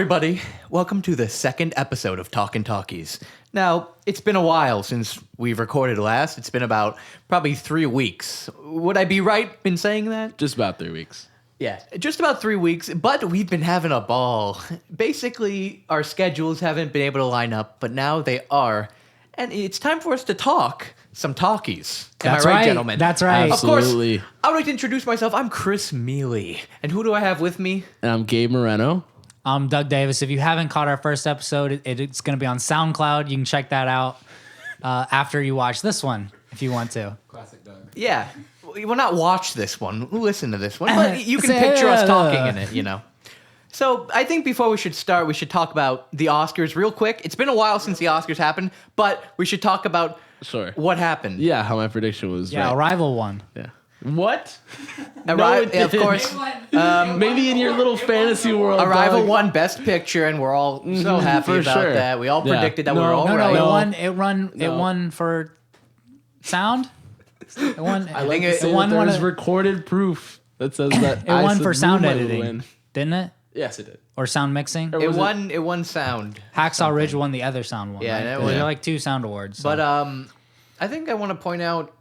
everybody. Welcome to the second episode of Talkin Talkies. Now, it's been a while since we've recorded last. It's been about probably 3 weeks. Would I be right in saying that? Just about 3 weeks. Yeah, just about 3 weeks, but we've been having a ball. Basically, our schedules haven't been able to line up, but now they are. And it's time for us to talk some talkies. That's Am I right, right, gentlemen? that's right. Absolutely. Of course, I would like to introduce myself. I'm Chris Mealy. And who do I have with me? And I'm Gabe Moreno. I'm Doug Davis. If you haven't caught our first episode, it's going to be on SoundCloud. You can check that out after you watch this one, if you want to. Classic Doug. Yeah. Well, not watch this one. Listen to this one. But you can picture us talking in it, you know. So I think before we should start, we should talk about the Oscars real quick. It's been a while since the Oscars happened, but we should talk about what happened. Yeah, how my prediction was. Yeah, right. Arrival won. Yeah. What? Of course. Maybe in your little fantasy world. Arrival Doug. won Best Picture, and we're all so happy for about sure. that. We all predicted that we were all No, right. it won for sound. It won. I like think to it say won that one there's of- recorded proof that says that It won for sound Moonlight would editing, win. didn't it? Yes, it did. Or sound mixing. Or It was won. It won sound. Hacksaw Ridge won the other sound one. Yeah, right? that There was- were like 2 sound awards. So. But I think I want to point out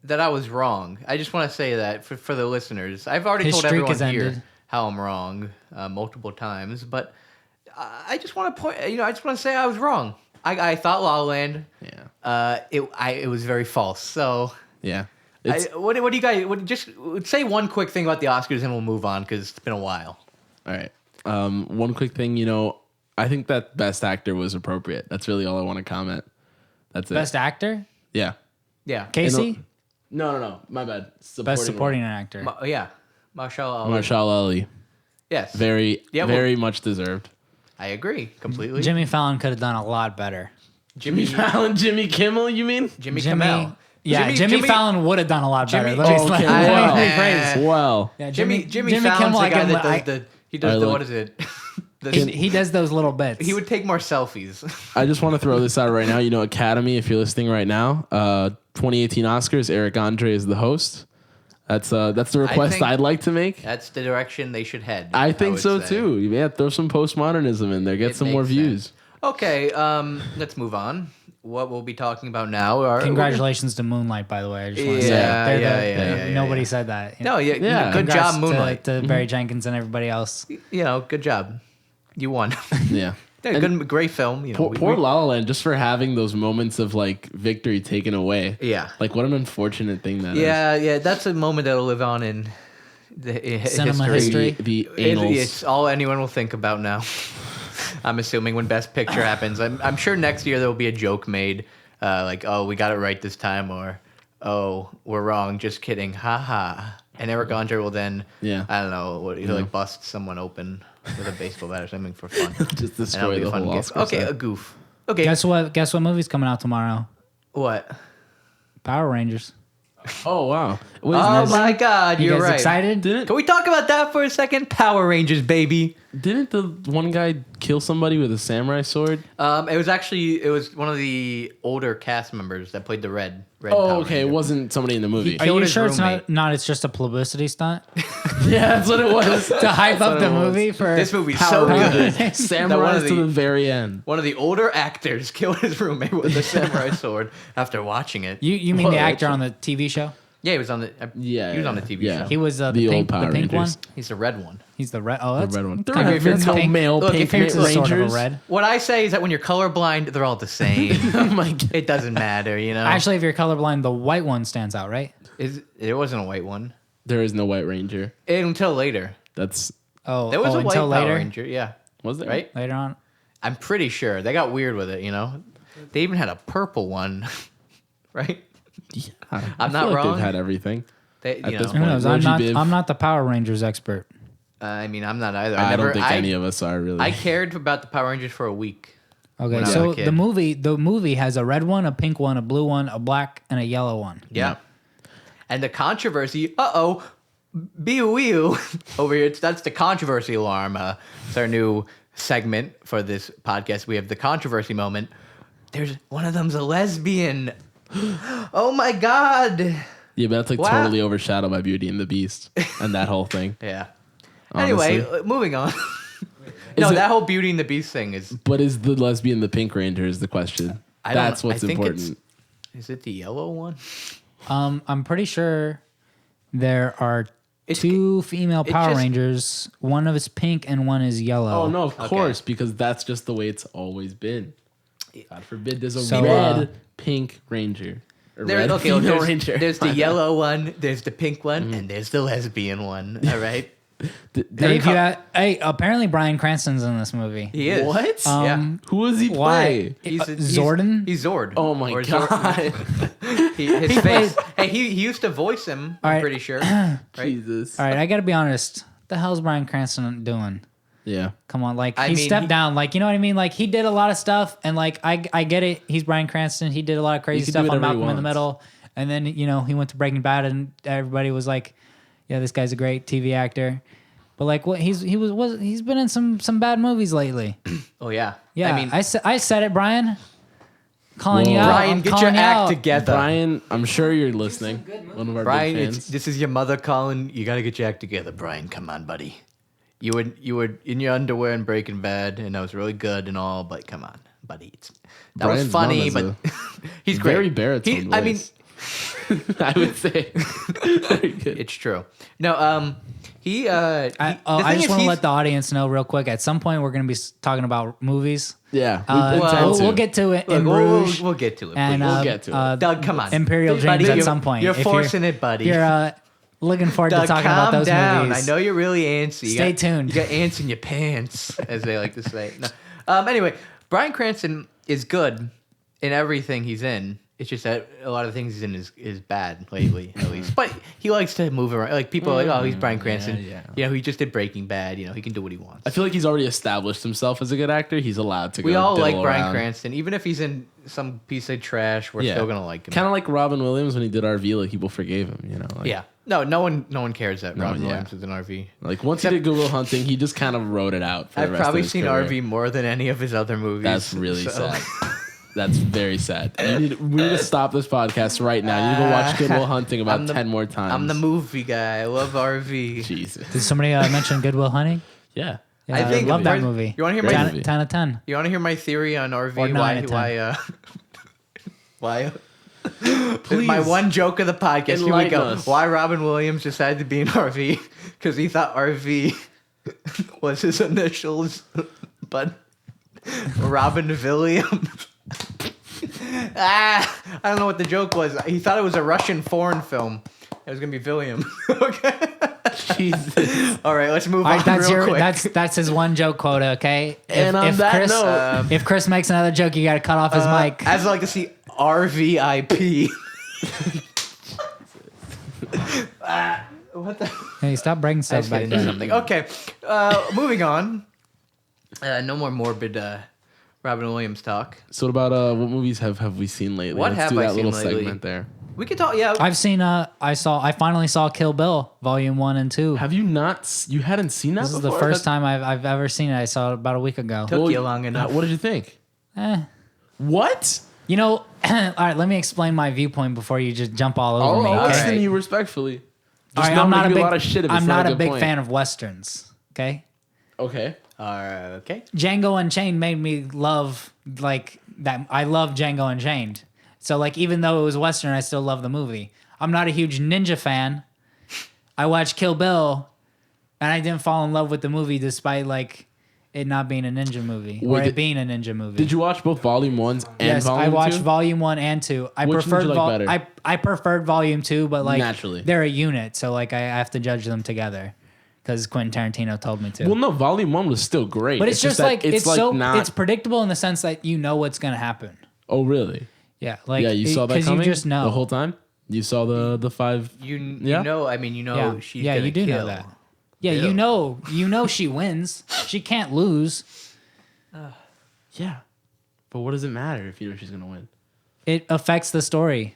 that I was wrong. I just want to say that for the listeners. I've already His told streak everyone has here ended. how I'm wrong multiple times, but I just want to point. I just want to say I was wrong. I thought La La Land. Yeah. It was very false. So. Yeah. What do you guys? Just say one quick thing about the Oscars, and we'll move on because it's been a while. All right. One quick thing, I think that Best Actor was appropriate. That's really all I want to comment. That's it. Best actor, Yeah. Yeah. Casey. No. My bad. Best supporting actor. Yeah. Marshall Ali. Marshall Ali. Yes. Very much deserved. I agree completely. Jimmy Fallon could have done a lot better. Jimmy Fallon, Jimmy Kimmel, you mean? Jimmy Kimmel. Yeah, Jimmy Fallon would have done a lot better. Jimmy- Let me Okay, let me well. rephrase. Well. Yeah, Jimmy Fallon's Kimmel, the I guy give him- that does he does I the like- what is it? he does those little bits. He would take more selfies. I just want to throw this out right now. Academy, if you're listening right now, 2018 Oscars, Eric Andre is the host. That's the request think- I'd like to make. That's the direction they should head. I think would so say. too. Yeah, throw some postmodernism in there. Get It some more makes views. sense. Okay, let's move on. What we'll be talking about now are Congratulations to Moonlight, by the way. I just want to say Yeah, They're yeah, nobody said that. No, yeah, Yeah. good Congrats job, Moonlight. to Barry Jenkins and everybody else. Good job. You won. Yeah. Yeah, great film. Poor La La Land, just for having those moments of like victory taken away. Yeah. Like what an unfortunate thing that is. Yeah, that's a moment that'll live on in Cinema history. The annals. It's all anyone will think about now. I'm assuming when Best Picture happens. I'm sure next year there will be a joke made, like, "Oh, we got it right this time," or "Oh, we're wrong. Just kidding. Ha ha." And Eric Andre will then, Yeah. I don't know, he'll like bust someone open with a baseball bat or something for fun. Just And that'll destroy be a the fun whole gift. Oscar Okay, set. a goof. Okay, Guess what movie's coming out tomorrow? what? Power Rangers. Oh wow. Oh my God, You you're guys right. excited? Can we talk about that for a second? Power Rangers, baby. Didn't the one guy kill somebody with a samurai sword? It was one of the older cast members that played the red Oh, Power okay. It Ranger. wasn't somebody in the movie. Are Killed you his sure it's roommate. not? It's just a publicity stunt Yeah, that's what it was. to hype up the what it was. movie for This movie's Power so Rangers. good. Samurai the- to the very end. One of the older actors killed his roommate with a samurai sword after watching it. You mean Whoa, the actor that's- on the TV show? Yeah, he was on the. he was on the TV yeah. show. He was the The old pink, Power the pink one. Rangers. He's the red one. He's the red. Oh, that's The red one. kind of- There's no pink. male Look, pink if it's It's sort of a Rangers. red. What I say is that when you're colorblind, they're all the same. Oh my God. It doesn't matter, you know. Actually, if you're colorblind, the white one stands out, right? There wasn't a white one There is no White Ranger. until later. That's Oh, There was a white until Power later. Ranger. Yeah, was there? right. Later on. I'm pretty sure they got weird with it. They even had a purple one, right? Yeah. I'm not feel like wrong. They've had everything. They, At you this know. Who point. knows? Rosie Biv. I'm not the Power Rangers expert. I mean, I'm not either. I don't think any of us are really. I cared about the Power Rangers for a week. Okay, When I was so a kid. the movie has a red one, a pink one, a blue one, a black, and a yellow one. Yeah. And the controversy, bee-oo-wee-oo, over here, that's the controversy alarm. It's our new segment for this podcast. We have the controversy moment. There's one of them's a lesbian. Oh my God. Yeah, but that's like Wow. totally overshadowed by Beauty and the Beast and that whole thing. Yeah. Honestly. Anyway, moving on. No, it- that whole Beauty and the Beast thing is. But is the lesbian the Pink Ranger is the question. That's what's important. Is it the yellow one? I'm pretty sure there are It's- two female it Power just- Rangers. One of is pink and one is yellow. Oh no, of course, because that's just the way it's always been. God forbid there's a So, red Pink Ranger. Or red female Ranger. There's the yellow one, there's the pink one, and there's the lesbian one. All right. Hey, apparently Bryan Cranston's in this movie. He is. What? Yeah. Who does he play? Zordon? He's Zord. Oh my Or god. His face. Hey, he used to voice him. I'm right. pretty sure. Right? Jesus. All right, I got to be honest. What the hell's Bryan Cranston doing? Yeah. Come on, like I he mean, stepped down, like you know what I mean. Like he did a lot of stuff, and like I get it. He's Bryan Cranston. He did a lot of crazy can stuff do on whatever he Malcolm in the wants. Middle, and then he went to Breaking Bad, and everybody was like, "Yeah, this guy's a great TV actor." But like, what he's been in some bad movies lately. Oh yeah. Yeah, I mean, I said it, Brian. Calling you out, Brian, I'm get your calling you act out. together. Brian, I'm sure you're listening. One of our Brian, big fans. this is your mother calling. You got to get your act together, Brian. Come on, buddy. You were in your underwear in Breaking Bad, and that was really good and all. But come on, buddy. That Brian's was funny, mom but has he's great. very baritone I mean, voice. I would say. Very good. it's true. No, he. I just want to let the audience know real quick. At some point, we're going to be talking about movies. Yeah. We'll get to it in Bruges. We'll get to it. And please. We'll get to it. Doug, come on. Imperial Buddy, Dreams at you're- some point. You're If forcing it, buddy. You're looking forward to Doug, talking calm about those down. movies. I know you're really antsy. Stay tuned. You got ants in your pants, as they like to say. No. Anyway, Bryan Cranston is good in everything he's in. It's just that a lot of things he's in is bad lately, at least. But he likes to move around. Like people are like, oh, he's Bryan Cranston. yeah. You know, he just did Breaking Bad. You know, he can do what he wants. I feel like he's already established himself as a good actor. He's allowed to go. We all like diddle Bryan around. Cranston, even if he's in some piece of trash. We're still gonna like him. Kind of like Robin Williams when he did RV. Like people forgave him. You know. Like, Yeah. No one cares that Robin yeah. Williams is an RV. Like once he did Good Will Hunting, he just kind of wrote it out. For the I've rest probably of his seen career. RV more than any of his other movies. That's really so- sad. That's very sad. We need to stop this podcast right now. You need to go watch Good Will Hunting about 10 more times. I'm the movie guy. I love RV. Jesus. Did somebody mention Good Will Hunting? Yeah. Yeah, I think love that first- movie. You want to hear Great my? movie. 10 out of 10. You want to hear my theory on RV? Or 9 out of 10. Why? Please. My one joke of the podcast. Here we Enlighten go. us. Why Robin Williams decided to be an RV? Because he thought RV was his initials, but Robin Williams. I don't know what the joke was. He thought it was a Russian foreign film. It was gonna be William. Okay. Jesus. All right, let's move All on right, that's real quick. that's his one joke quota. Okay. And on that Chris, note- if Chris makes another joke, you got to cut off his mic. As I can see, RVIP. What the? Hey, stop breaking I stuff was gonna back do there. something. Okay, moving on. No more morbid Robin Williams talk. So what about what movies have we seen lately? What Let's have do I that seen little lately? segment there. We could talk. Yeah, I've seen. I finally saw Kill Bill Volume 1 and 2. Have you not? You hadn't seen that This is before? the first time I've ever seen it. I saw it about a week ago. took you long enough. What did you think? Eh. What? You know, all right. Let me explain my viewpoint before you just jump all over me. I'll Okay? listen right. to you respectfully. All Just right, know I'm I'm not gonna a give big. you a lot of shit if it's I'm not not a a good big point. fan of westerns. Okay. Okay. Okay. Django Unchained made me love like that. I love Django Unchained. So like even though it was western, I still love the movie. I'm not a huge ninja fan. I watched Kill Bill, and I didn't fall in love with the movie despite like it not being a ninja movie or Wait, it being a ninja movie. Did you watch both Volume 1s and Yes, Volume 2? I watched Volume 1 and 2. I Which one did preferred you like better? I preferred Volume 2, but like Naturally. they're a unit, so like I have to judge them together because Quentin Tarantino told me to. Well, no, Volume 1 was still great. But it's just that like it's like so not. it's predictable in the sense that you know what's gonna happen. Oh, really? Yeah, like Yeah, you saw that because coming you just know the whole time. You saw the 5. You Yeah? know. I mean, you know. Yeah, She's yeah, gonna you do kill. know that. Yeah, Bill. you know she wins. She can't lose. Yeah, but what does it matter if you know she's gonna win? It affects the story.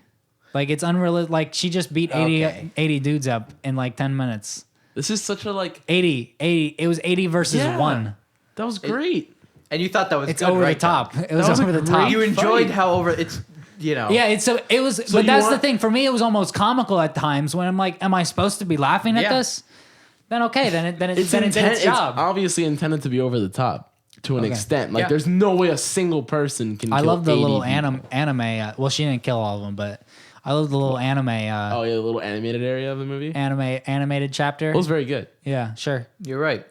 Like it's unrealistic. Like she just beat 80, Okay. 80 dudes up in like 10 minutes. This is such a like. 80. It was 80 versus Yeah. 1. That was great. And you thought that was It's good, over right, the top. Tom? It was was a over the great- top. You enjoyed fight. how over it's. You know. Yeah, it was, but you that's the want- thing. For me, it was almost comical at times when I'm like, am I supposed to be laughing at Yeah. this? then okay, then it its It's job. obviously intended to be over the top to an extent. Like, Yeah. there's no way a single person can. I kill love the 80 little people. anime. Well, she didn't kill all of them, but I love the little anime. Oh yeah, the little animated area of the movie. Animated chapter. It was very good. Yeah, sure. You're right.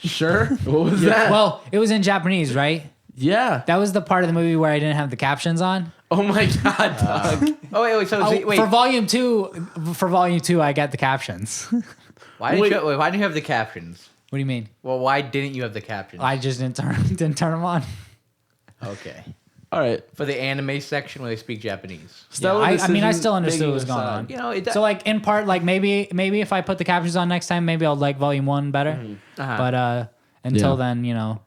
Sure. What was that? Well, it was in Japanese, right? Yeah. That was the part of the movie where I didn't have the captions on. Oh my god, dog. Oh wait. So wait. For volume two, I got the captions. What Why didn't you have the captions? do you mean? Well, why didn't you have the captions? I just didn't turn them on. Okay. All right. For the anime section where they speak Japanese. Stellar I mean, I decision, still understood taking what was going aside. on. You know, So like in part, like maybe if I put the captions on next time, maybe I'll like volume 1 better. Uh-huh. But until Yeah. then,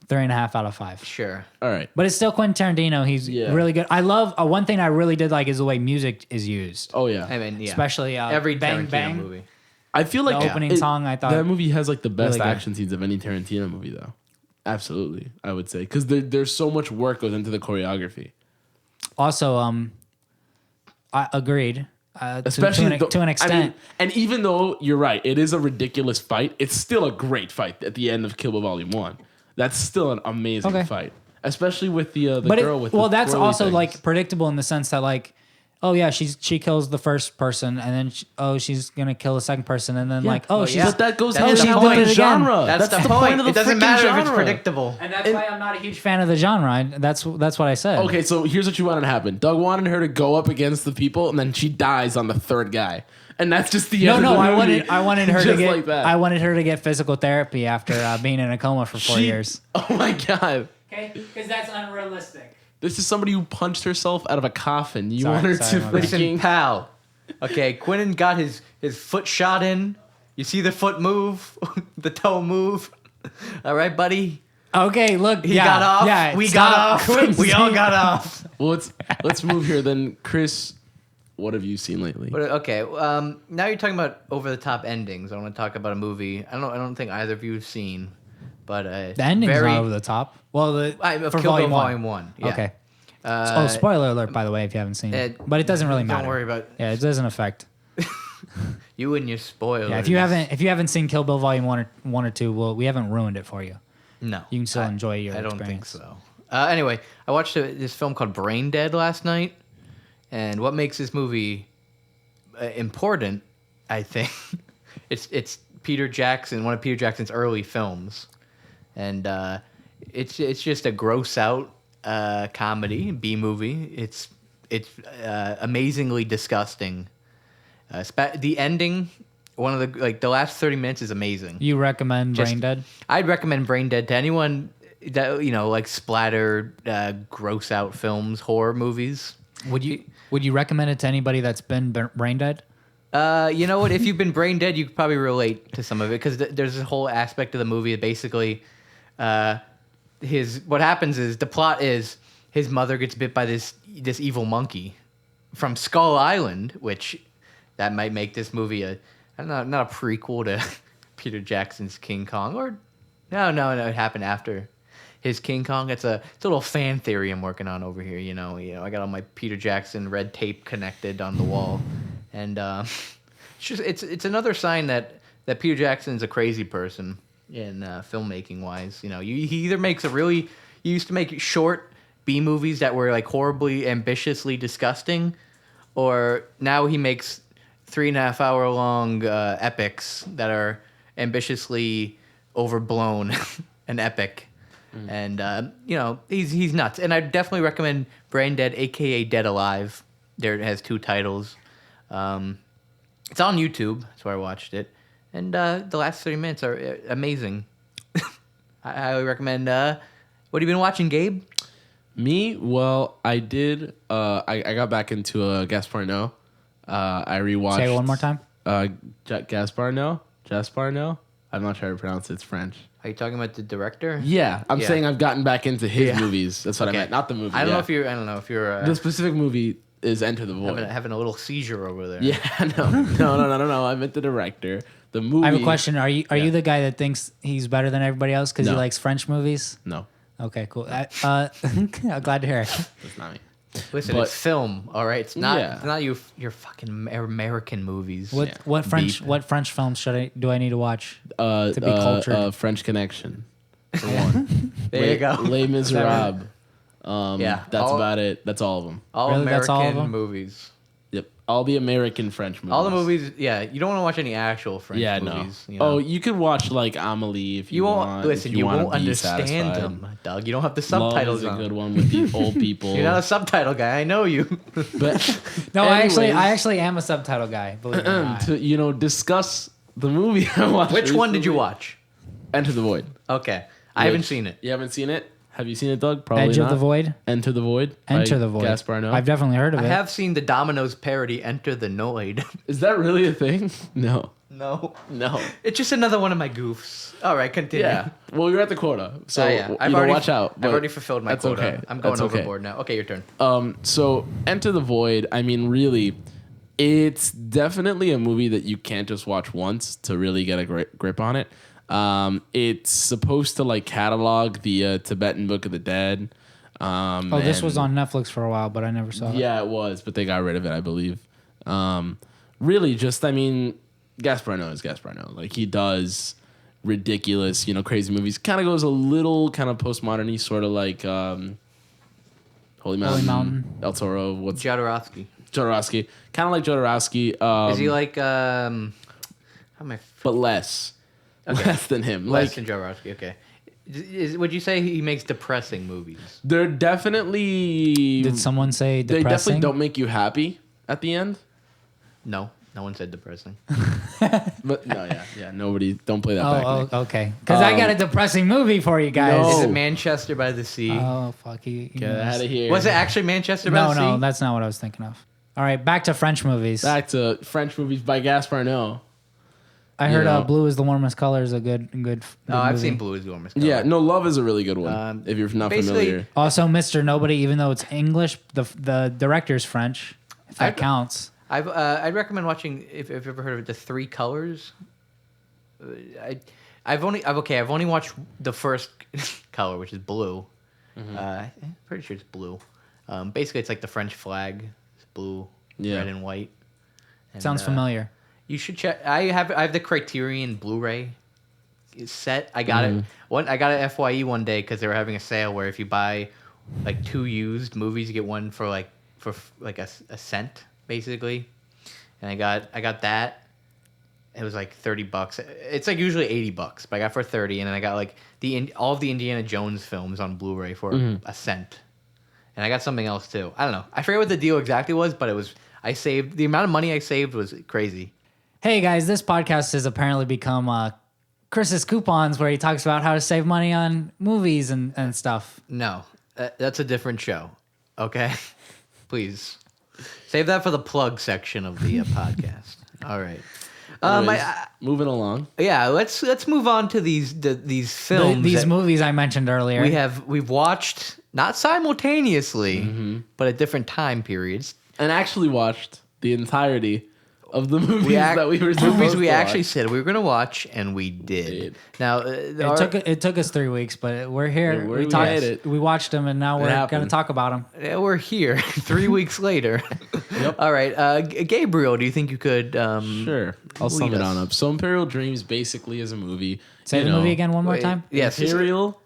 3.5 out of 5. Sure. All right. But it's still Quentin Tarantino. He's Yeah. really good. I love one thing I really did like is the way music is used, Oh yeah. I mean, yeah. especially every Bang Tarantino Bang. movie. I feel like The opening song, I thought that movie has like the best really good. action scenes of any Tarantino movie, though. Absolutely, I would say, because there's so much work goes into the choreography. Also, I agreed. Especially to an extent. I mean, and even though you're right, it is a ridiculous fight. It's still a great fight at the end of Kill Bill Volume 1. That's still an amazing Okay. fight, especially with the but girl with. well, the that's twirly also things. like predictable in the sense that like, oh yeah, she kills the first person, and then she's gonna kill the second person, and then like, oh, Well, she's yeah. But that goes That's hand the in hand point. with the genre. That's the point point. of the It doesn't freaking matter if it's genre. predictable. and that's why I'm not a huge fan of the genre. That's what I said. Okay, so here's what you wanted to happen. Doug wanted her to go up against the people, and then she dies on the third guy, and that's just the end. No, of the I movie. wanted her to Just get. like that. I wanted her to get physical therapy after being in a coma for 4 years. Oh my god. Okay, because that's unrealistic. This is somebody who punched herself out of a coffin. You Sorry, want her sorry, to my bad. Listen, freaking... pal. Okay, Quentin got his foot shot in. You see the foot move, the toe move. All right, buddy. Okay, look, He got off. Yeah, we stop. got off. Quit. We all got off. Well, let's move here then. Chris, what have you seen lately? But okay, now you're talking about over the top endings. I want to talk about a movie. I don't think either of you have seen, but The ending's very not over the top. Well, of for Kill Bill volume Volume 1. Yeah. Okay. Uh, Spoiler alert, by the way, if you haven't seen it. But it doesn't really matter. Don't worry about Yeah, it doesn't affect. you and your spoilers. Yeah, if you haven't seen Kill Bill Volume 1 or 2, well, we haven't ruined it for you. No, You can still enjoy your I don't experience. think so. Anyway, I watched this film called Brain Dead last night, and what makes this movie important, I think, it's Peter Jackson, one of Peter Jackson's early films, and it's just a gross out comedy B movie. It's amazingly disgusting. The ending, one of the last 30 minutes is amazing. You recommend Brain Dead? I'd recommend Brain Dead to anyone that like splatter, gross out films, horror movies. Would you recommend it to anybody that's been brain dead? You know what? If you've been brain dead, you could probably relate to some of it because there's this whole aspect of the movie that basically, what happens is the plot is his mother gets bit by this evil monkey from Skull Island, which that might make this movie I don't know, not a prequel to Peter Jackson's King Kong, or no, it happened after his King Kong. It's a little fan theory I'm working on over here. You know, I got all my Peter Jackson red tape connected on the wall, and it's another sign that Peter Jackson's a crazy person in filmmaking wise. You know, he either makes he used to make short B movies that were like horribly ambitiously disgusting, or now he makes 3.5 hour long epics that are ambitiously overblown and epic. And he's nuts. And I definitely recommend Brain Dead, aka Dead Alive. It has 2 titles. It's on YouTube. That's where I watched it. And the last 30 minutes are amazing. I highly recommend. What have you been watching, Gabe? Me? Well, I did. I got back into Gaspar Noé. I rewatched. Say it one more time. Gaspar Noé. I'm not sure how to pronounce it. It's French. Are you talking about the director? Yeah, I'm Yeah. saying I've gotten back into his Yeah. movies. That's what Okay. I meant, not the movie. I don't yeah. know if you're The specific movie is Enter the Void. having a little seizure over there. Yeah, no. I meant the director. The movie. I have a question. Are you the guy that thinks he's better than everybody else because he No. likes French movies? No, Okay, cool. I'm glad to hear it. that's not me. Listen, But- it's film, all right. It's not. Yeah. It's not your fucking American movies. What French films do I need to watch to be cultured? French Connection. For one. There you go. Les Miserables. Yeah, That's about it. That's all of them. All Really? American That's all of them? movies. Yep. All the American French movies. All the movies. Yeah, you don't want to watch any actual French movies. No. You know? Oh, you could watch like Amelie if you, You want. won't listen. if You wanna won't be understand satisfied. them, Doug. You don't have the Love subtitles is a on. good one with the old people. You're not a subtitle guy. I know you. But No, anyways, I actually am a subtitle guy. Believe it or not. to discuss the movie I watched. Which one did you recently. watch? Enter the Void. Okay, I haven't seen it. You haven't seen it? Have you seen it, Doug? Probably Edge not. of the Void. Enter the Void. Enter by the Void. Gaspar Noé. I've definitely heard of I it. have seen the Domino's parody "Enter the Noid." Is that really a thing? No. No, No. it's just another one of my goofs. All right, continue. Yeah. Well, you're at the quota, so yeah. watch out. I've but already fulfilled my that's quota. okay. I'm going That's okay. overboard now. Okay, your turn. So Enter the Void, I mean, really, it's definitely a movie that you can't just watch once to really get a great grip on it. It's supposed to like catalog the Tibetan Book of the Dead. This was on Netflix for a while, but I never saw it. Yeah, it was, but they got rid of it, I believe. Really, just I mean, Gaspar Noé is Gaspar Noé. Like he does ridiculous, crazy movies. Kind of goes a little kind of postmodern-y, sort of like Holy Mountain, El Toro. What's Jodorowsky. Jodorowsky? Kind of like Jodorowsky. Is he like how am I? But less. Less than him. Less Like than Jodorowsky. Okay. Would you say he makes depressing movies? they're definitely. Did someone say They depressing? definitely don't make you happy at the end. No, no one said depressing. But no, yeah. Nobody. Don't play that back. Nick. Okay. Because I got a depressing movie for you guys. No. Is it Manchester by the Sea? Oh fuck you! Get out of here. Was it actually Manchester by No, the Sea? no, that's not what I was thinking of. All right, back to French movies. Back to French movies by Gaspar Noé. I heard know. Blue is the Warmest Color is a good Oh, I've movie. seen Blue is the Warmest Yeah, Color. no, Love is a really good one. If you're not basically- familiar. Also, Mr. Nobody, even though it's English, the director's French. If that I've- counts. I'd recommend watching if you've ever heard of it, The Three Colors. I've only watched the first color, which is blue. I'm pretty sure it's blue. Basically, it's like the French flag. It's blue, Yeah. red, and white. And, Sounds familiar. You should check. I have the Criterion Blu-ray set. I got it. I got it at FYE one day because they were having a sale where if you buy like 2 used movies, you get one for a cent basically. And I got that. It was like $30. It's like usually $80, but I got it for 30, and then I got like all of the Indiana Jones films on Blu-ray for a cent. And I got something else too. I don't know. I forget what the deal exactly was, but the amount of money I saved was crazy. Hey guys, this podcast has apparently become Chris's Coupons, where he talks about how to save money on movies and stuff. No, that's a different show. Okay, please save that for the plug section of the podcast. All right. Anyways, moving along. Yeah, let's move on to these films. These that movies I mentioned earlier. we've watched not simultaneously, but at different time periods. And actually watched the entirety of the movies that we were supposed movies to we watch. actually said we were going to watch, and we did. Now It took us 3 weeks, but we're here. We made it. We watched them, and now we're happened. going to talk about them. we're here 3 weeks later. All right, Gabriel, do you think you could? Sure. I'll sum lead it us. on up. So Imperial Dreams basically is a movie. Say the movie again one more time. Yes, Imperial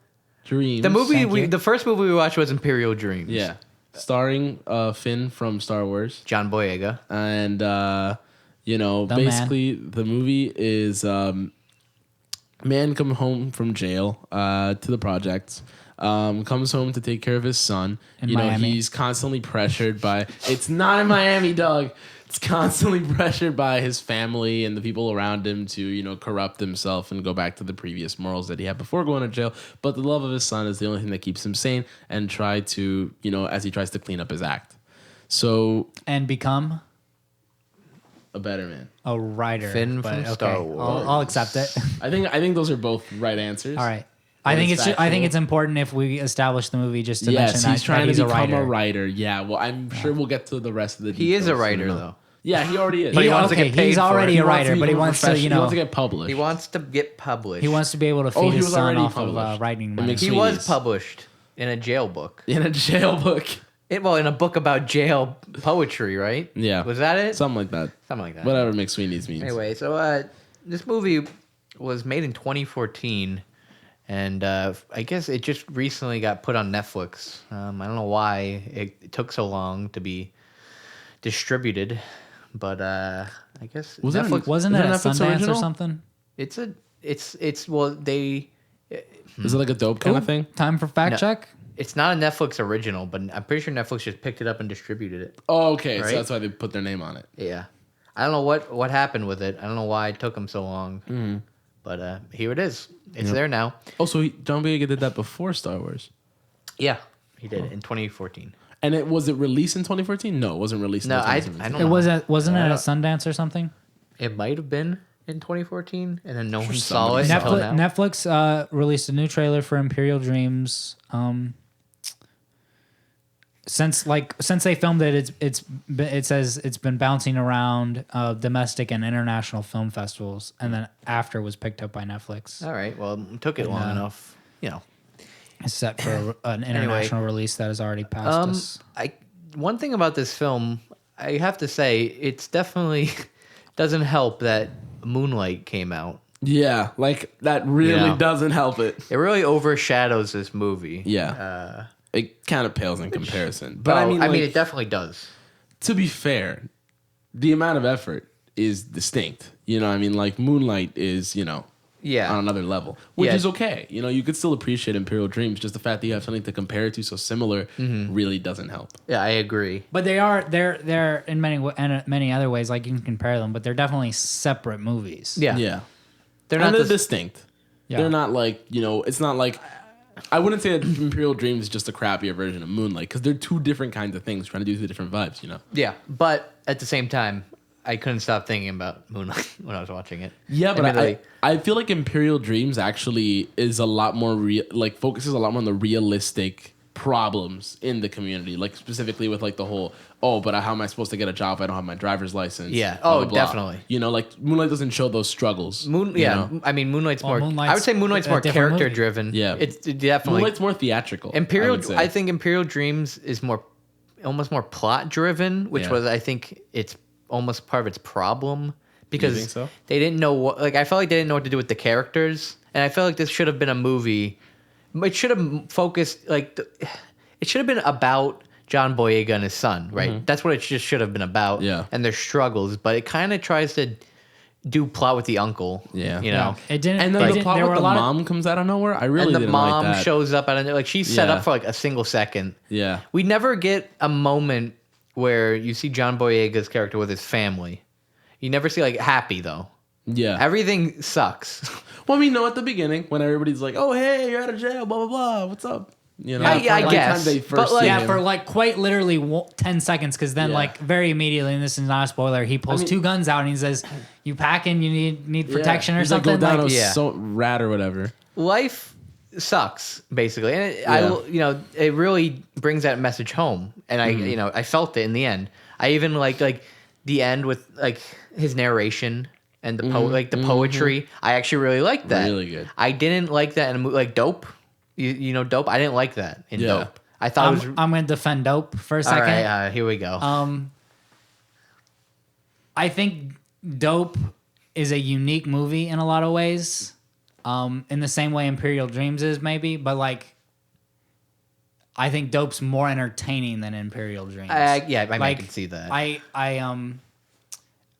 Dreams. the movie Thank you. the first movie we watched was Imperial Dreams. Yeah. Starring Finn from Star Wars. John Boyega. And man. basically the movie is man come home from jail to the projects. Comes home to take care of his son. In Miami. He's constantly pressured by it's not in Miami, Doug. It's constantly pressured by his family and the people around him to, corrupt himself and go back to the previous morals that he had before going to jail. But the love of his son is the only thing that keeps him sane and try to, as he tries to clean up his act. So And become a better man. a writer. Finn but from okay, Star Wars. I'll accept it. I think those are both right answers. All right. I think is it's factual. important if we establish the movie just to Yes, mention he's trying that he's to a become writer. a writer. Yeah, well, I'm sure we'll get to the rest of the He is details a soon writer enough. though. Yeah, he already is. But he wants to okay, get paid he's for already it. a writer, but he wants to, He wants to get published. He wants to get published. he wants to be able to Oh, feed he his was son already off published. of writing It money. makes He Sweeties. was published in a jail book. in a jail book. Well, in a book about jail poetry, right? Yeah. Was that it? Something like that. Something like that. Whatever McSweeney's means. Anyway, so this movie was made in 2014, and I guess it just recently got put on Netflix. I don't know why it took so long to be distributed, but I guess Netflix Wasn't it a Netflix Sundance original? or something? It's well they. Is it like a dope kind of thing? Time for fact No. check. It's not a Netflix original, but I'm pretty sure Netflix just picked it up and distributed it. Oh, okay. Right? So that's why they put their name on it. Yeah, I don't know what happened with it. I don't know why it took them so long. But here it is. It's there now. Oh, so John Boyega did that before Star Wars. Yeah, he did it in 2014. And was it released in 2014? No, it wasn't released No, in I 2017. don't know. Wasn't it I at don't- Sundance or something? It might have been in 2014, and then no one saw somebody it saw until it. now. Netflix released a new trailer for Imperial Dreams. Since they filmed it, it says it's been bouncing around domestic and international film festivals, and then after was picked up by Netflix. All right. Well, it took it long enough. It's set for an international release that has already passed us. One thing about this film, I have to say, it's definitely doesn't help that Moonlight came out. Yeah, like that really Yeah. doesn't help it. It really overshadows this movie. Yeah. It kind of pales in comparison. But I mean, it definitely does. to be fair, the amount of effort is distinct. You know, I mean, like Moonlight is, Yeah. on another level, which Yeah. is okay. You could still appreciate Imperial Dreams. Just the fact that you have something to compare it to so similar really doesn't help. Yeah, I agree. But they're in many other ways, like you can compare them, but they're definitely separate movies. Yeah. Yeah. They're And not they're the distinct. Yeah. They're not like, it's not like, I wouldn't say that Imperial Dreams is just a crappier version of Moonlight, because they're two different kinds of things trying to do two different vibes, Yeah, but at the same time, I couldn't stop thinking about Moonlight when I was watching it. Yeah, but Admittedly. I feel like Imperial Dreams actually is a lot more focuses a lot more on the realistic problems in the community, like specifically with like the whole but how am I supposed to get a job if I don't have my driver's license? Yeah. blah, Oh, blah, blah. definitely. Like Moonlight doesn't show those struggles. I mean, Moonlight's more. I Moonlight's would say Moonlight's a more different movie. character driven. Yeah. It's definitely Moonlight's more theatrical. Imperial. would say. I think Imperial Dreams is almost more plot driven, which Yeah. was I think it's almost part of its problem because think so? they didn't know what. Like I felt like they didn't know what to do with the characters, and I felt like this should have been a movie. It should have focused it should have been about John Boyega and his son, right? That's what it just should have been about. Yeah. And their struggles, but it kind of tries to do plot with the uncle. Yeah. You know. It didn't. And it then the didn't- plot there with were the a lot mom comes out of nowhere. I really And the didn't mom like that. shows up and like she's set Yeah. up for like a single second. Yeah. We never get a moment where you see John Boyega's character with his family. You never see like happy though. Yeah. Everything sucks. Well, I mean, no, at the beginning when everybody's like, "Oh, hey, you're out of jail, blah blah blah. What's up?" Yeah, I for, like, guess. They first But, like- see Yeah, him. for like quite literally 10 seconds, because then Yeah. like very immediately, and this is not a spoiler, he pulls mean- two guns out and he says, "You packing? You need protection or He's something?" Like, go down Like, a Yeah. rat or whatever. Life sucks basically, and Yeah. it really brings that message home. And I felt it in the end. I even like the end with like his narration and the the poetry. I actually really liked that. Really good. I didn't like that in a movie like Dope. You know Dope. I didn't like that in Yeah. Dope. I thought it was. I'm going to defend Dope for a All second. right, here we go. I think Dope is a unique movie in a lot of ways, in the same way Imperial Dreams is maybe, but like I think Dope's more entertaining than Imperial Dreams. I can see that.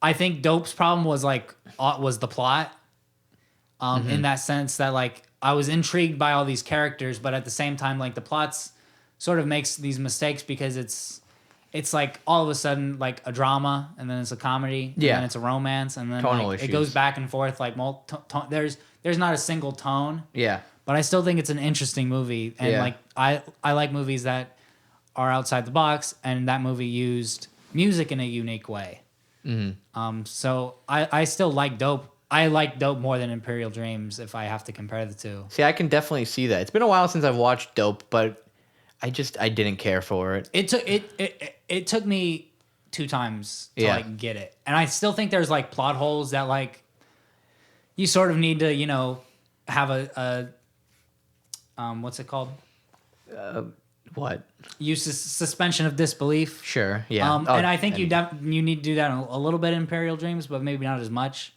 I think Dope's problem was was the plot, in that sense that like I was intrigued by all these characters, but at the same time like the plot's sort of makes these mistakes because it's like all of a sudden like a drama and then it's a comedy and Yeah. then it's a romance and then Tonal like, it issues. goes back and forth like there's not a single tone. Yeah. But I still think it's an interesting movie, and Yeah. like I like movies that are outside the box, and that movie used music in a unique way. So I still like Dope. I like Dope more than Imperial Dreams if I have to compare the two. See, I can definitely see that. It's been a while since I've watched Dope, but I didn't care for it. It took me 2 times to Yeah. like get it, and I still think there's like plot holes that like you sort of need to have a what's it called? What? Use suspension of disbelief. Sure. Yeah. And I think you need to do that a little bit in Imperial Dreams, but maybe not as much.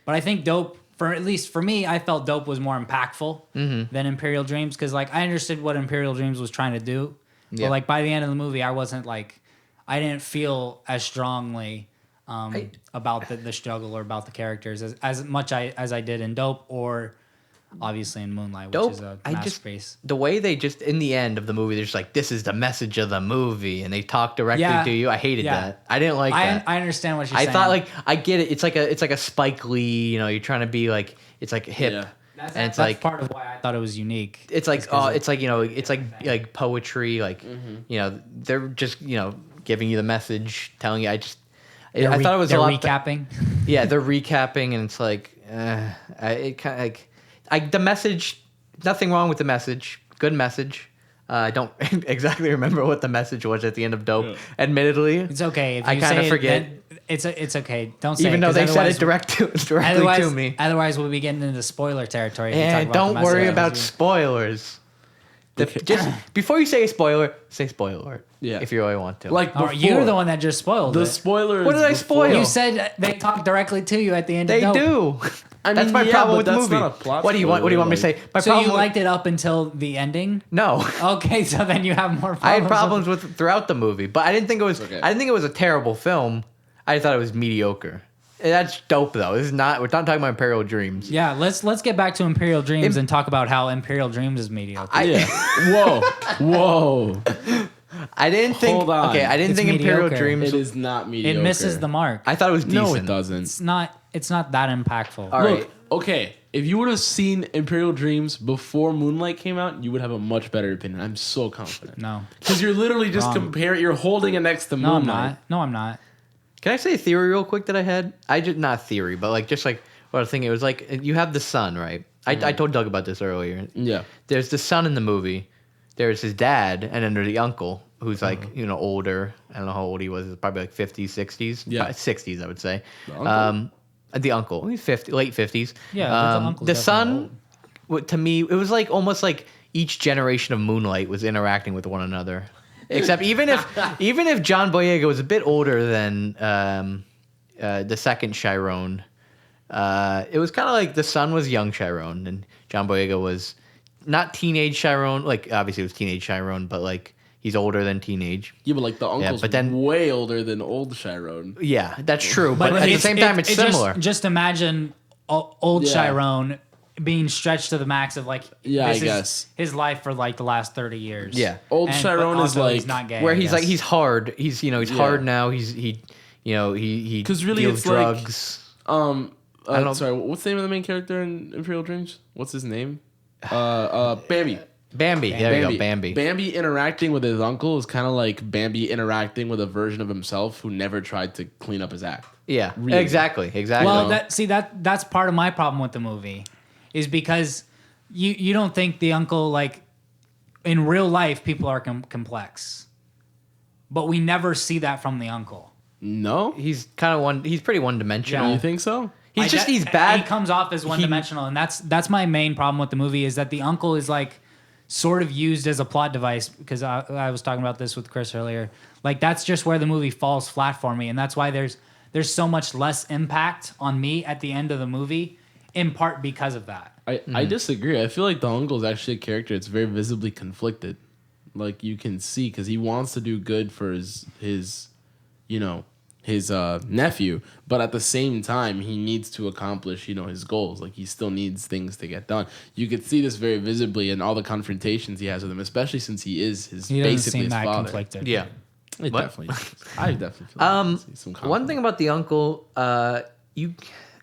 But I think Dope, at least for me, I felt Dope was more impactful than Imperial Dreams because like I understood what Imperial Dreams was trying to do, but like by the end of the movie, I didn't feel as strongly about the struggle or about the characters as much as I did in Dope or obviously in Moonlight, Dope, which is a masterpiece. The way they just in the end of the movie, they're just like, "This is the message of the movie," and they talk directly to you. I hated that. I didn't like that. I understand what you're saying. I thought like I get it. It's like a Spike Lee. You know, you're trying to be like it's like hip. Yeah. That's like part of why I thought it was unique. It's like it's like it's like poetry. Like they're just giving you the message, telling you. I thought it was a lot. Recapping. Yeah, they're recapping, and it's like it kind of like the message. Nothing wrong with the message. Good message. I don't exactly remember what the message was at the end of Dope. Yeah. Admittedly, it's okay. If I kind of forget. It's okay. Don't say even though they said it directly to me. Otherwise, we'll be getting into spoiler territory. And don't worry about spoilers. Just before you say a spoiler, say spoiler. Yeah. If you really want to. Like you're the one that just spoiled the spoilers. What did I spoil? You said they talk directly to you at the end. They of do. That's my problem with the movie. What do you want? What do you want me to say? So you liked it up until the ending? No. Okay, so then you have more problems. I had problems with throughout the movie, but I didn't think it was. Okay. I didn't think it was a terrible film. I thought it was mediocre. That's dope though. This is not. We're not talking about Imperial Dreams. Yeah, let's get back to Imperial Dreams and talk about how Imperial Dreams is mediocre. Whoa. I didn't think. Hold on. Okay, I didn't think mediocre. Imperial Dreams. It is not mediocre. It misses the mark. I thought it was decent. No, it doesn't. It's not that impactful. All right. Look, okay. If you would have seen Imperial Dreams before Moonlight came out, you would have a much better opinion. I'm so confident. No, because you're literally just comparing. You're holding it next to Moonlight. No, I'm not. Can I say a theory real quick that I had? Not theory, but like just like what I was thinking. It was like you have the son, right? I told Doug about this earlier. Yeah. There's the son in the movie. There's his dad, and then there's the uncle who's like older. I don't know how old he was. Probably like 50s, 60s. Yeah. 60s, I would say. The uncle? He's late 50s. Yeah. The son, to me, it was like almost like each generation of Moonlight was interacting with one another. Except even if John Boyega was a bit older than the second Chiron, it was kind of like the son was young Chiron and John Boyega was not teenage Chiron. Like obviously it was teenage Chiron, but like he's older than teenage. Yeah, but like the uncle's way older than old Chiron. Yeah, that's true. But at the same time, it's similar. Just imagine old Chiron being stretched to the max of like I guess his life for like the last 30 years. Yeah, old Chiron is like he's not gay, where he's like he's hard. He's hard now. He because really deals it's drugs. Like sorry, what's the name of the main character in Imperial Dreams? What's his name? Bambi. Bambi. There you go, Bambi. Bambi interacting with his uncle is kind of like Bambi interacting with a version of himself who never tried to clean up his act. Yeah, really. Exactly. Well, that's part of my problem with the movie. Is because you don't think the uncle, like, in real life, people are complex. But we never see that from the uncle. No? He's he's pretty one-dimensional. Yeah, you think so? He's bad. He comes off as one-dimensional, and that's my main problem with the movie, is that the uncle is, like, sort of used as a plot device, because I was talking about this with Chris earlier. Like, that's just where the movie falls flat for me, and that's why there's so much less impact on me at the end of the movie, in part because of that. I disagree. I feel like the uncle is actually a character that's very visibly conflicted. Like you can see, because he wants to do good for his nephew, but at the same time he needs to accomplish his goals. Like he still needs things to get done. You could see this very visibly in all the confrontations he has with him, especially since he is basically his father. Conflicted. Yeah, I definitely feel some one thing about the uncle,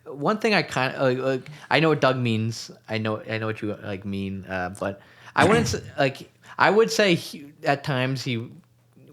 one thing I kind of I know what Doug means. I know what you mean, but I wouldn't I would say at times he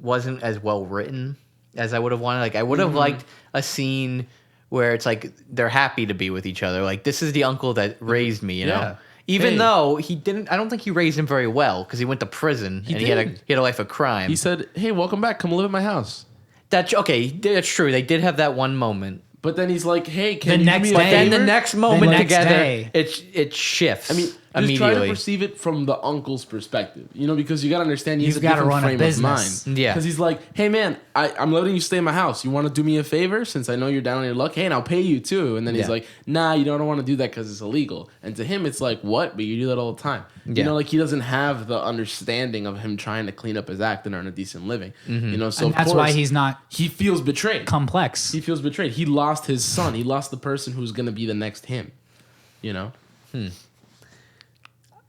wasn't as well written as I would have wanted. Like I would have liked a scene where it's like they're happy to be with each other. Like this is the uncle that raised me, you know. Even though he didn't, I don't think he raised him very well because he went to prison and he had a life of crime. He said, "Hey, welcome back. Come live at my house." That's okay. That's true. They did have that one moment. But then he's like, "Hey, can the you next do me a day, favor?" Then the next moment together, it shifts. I mean, Just try to immediately. perceive it from the uncle's perspective, because you got to understand he's You've a gotta different run a frame of business. mind. Yeah. Because he's like, hey, man, I'm letting you stay in my house. You want to do me a favor since I know you're down on your luck? Hey, and I'll pay you too. And then he's Yeah. like, nah, you don't want to do that because it's illegal. And to him, it's like, what? But you do that all the time. Yeah. Like he doesn't have the understanding of him trying to clean up his act and earn a decent living. So And of that's course, why he's not he feels betrayed. complex. He feels betrayed. He lost his son. He lost the person who's going to be the next him.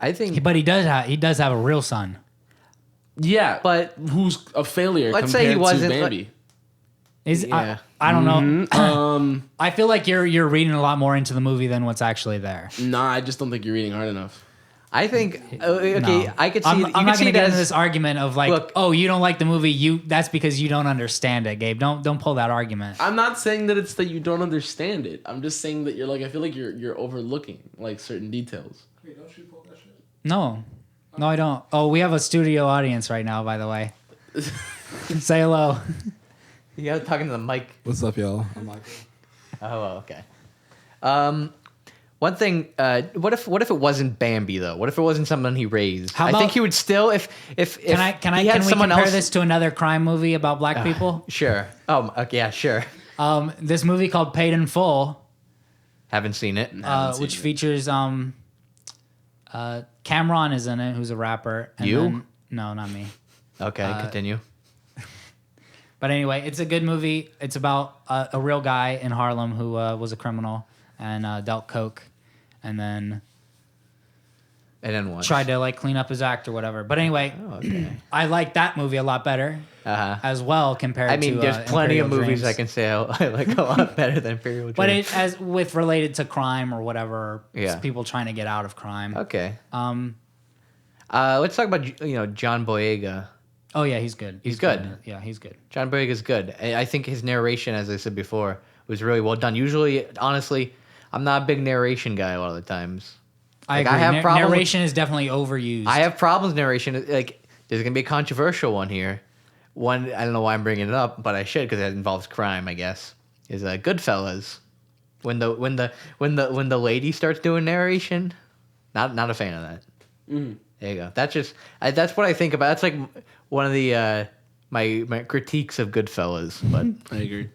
I think. But he does have a real son. Yeah, But who's a failure? let's say he compared wasn't, to Bambi. Yeah. I don't know. Mm-hmm. I feel like you're reading a lot more into the movie than what's actually there. Nah, I just don't think you're reading hard enough. I think. Okay, No. I could see. I'm you not could going see to it get into as this argument of like, Look- oh, you don't like the movie. That's because you don't understand it, Gabe. Don't pull that argument. I'm not saying that it's that you don't understand it. I'm just saying that you're like, I feel like you're overlooking like certain details. Wait, don't you pull that shit? No, I don't. Oh, we have a studio audience right now, by the way. Say hello. you got talking to the mic. What's up, y'all? I'm Michael. Oh, okay. One thing. What if it wasn't Bambi though? What if it wasn't someone he raised? How I think about- he would still if Can he had we someone compare else. this to another crime movie about black people? Sure. Oh, okay, yeah, sure. This movie called Paid in Full, Haven't seen it. which features Cameron is in it, who's a rapper. And You? then- no, not me. Okay, continue. But anyway, it's a good movie. It's about a real guy in Harlem who was a criminal and dealt coke, and then And then what? tried to like clean up his act or whatever. But anyway, Oh, okay. I like that movie a lot better as well compared to. I mean, there's plenty Imperial of movies Dreams. I can say I like a lot better than Imperial Dreams. But it as with related to crime or whatever, Yeah. people trying to get out of crime. Okay. Let's talk about John Boyega. Oh yeah, he's good. He's good. Yeah, he's good. John Boyega's good. I think his narration, as I said before, was really well done. Usually, honestly, I'm not a big narration guy a lot of the times. I Like, agree. I have problems- Narration is definitely overused. I have problems narration. Like, there's gonna be a controversial one here. One, I don't know why I'm bringing it up, but I should because it involves crime. I guess is Goodfellas. When the lady starts doing narration, not a fan of that. Mm-hmm. There you go. That's what I think about. That's like one of the my critiques of Goodfellas. But I agree.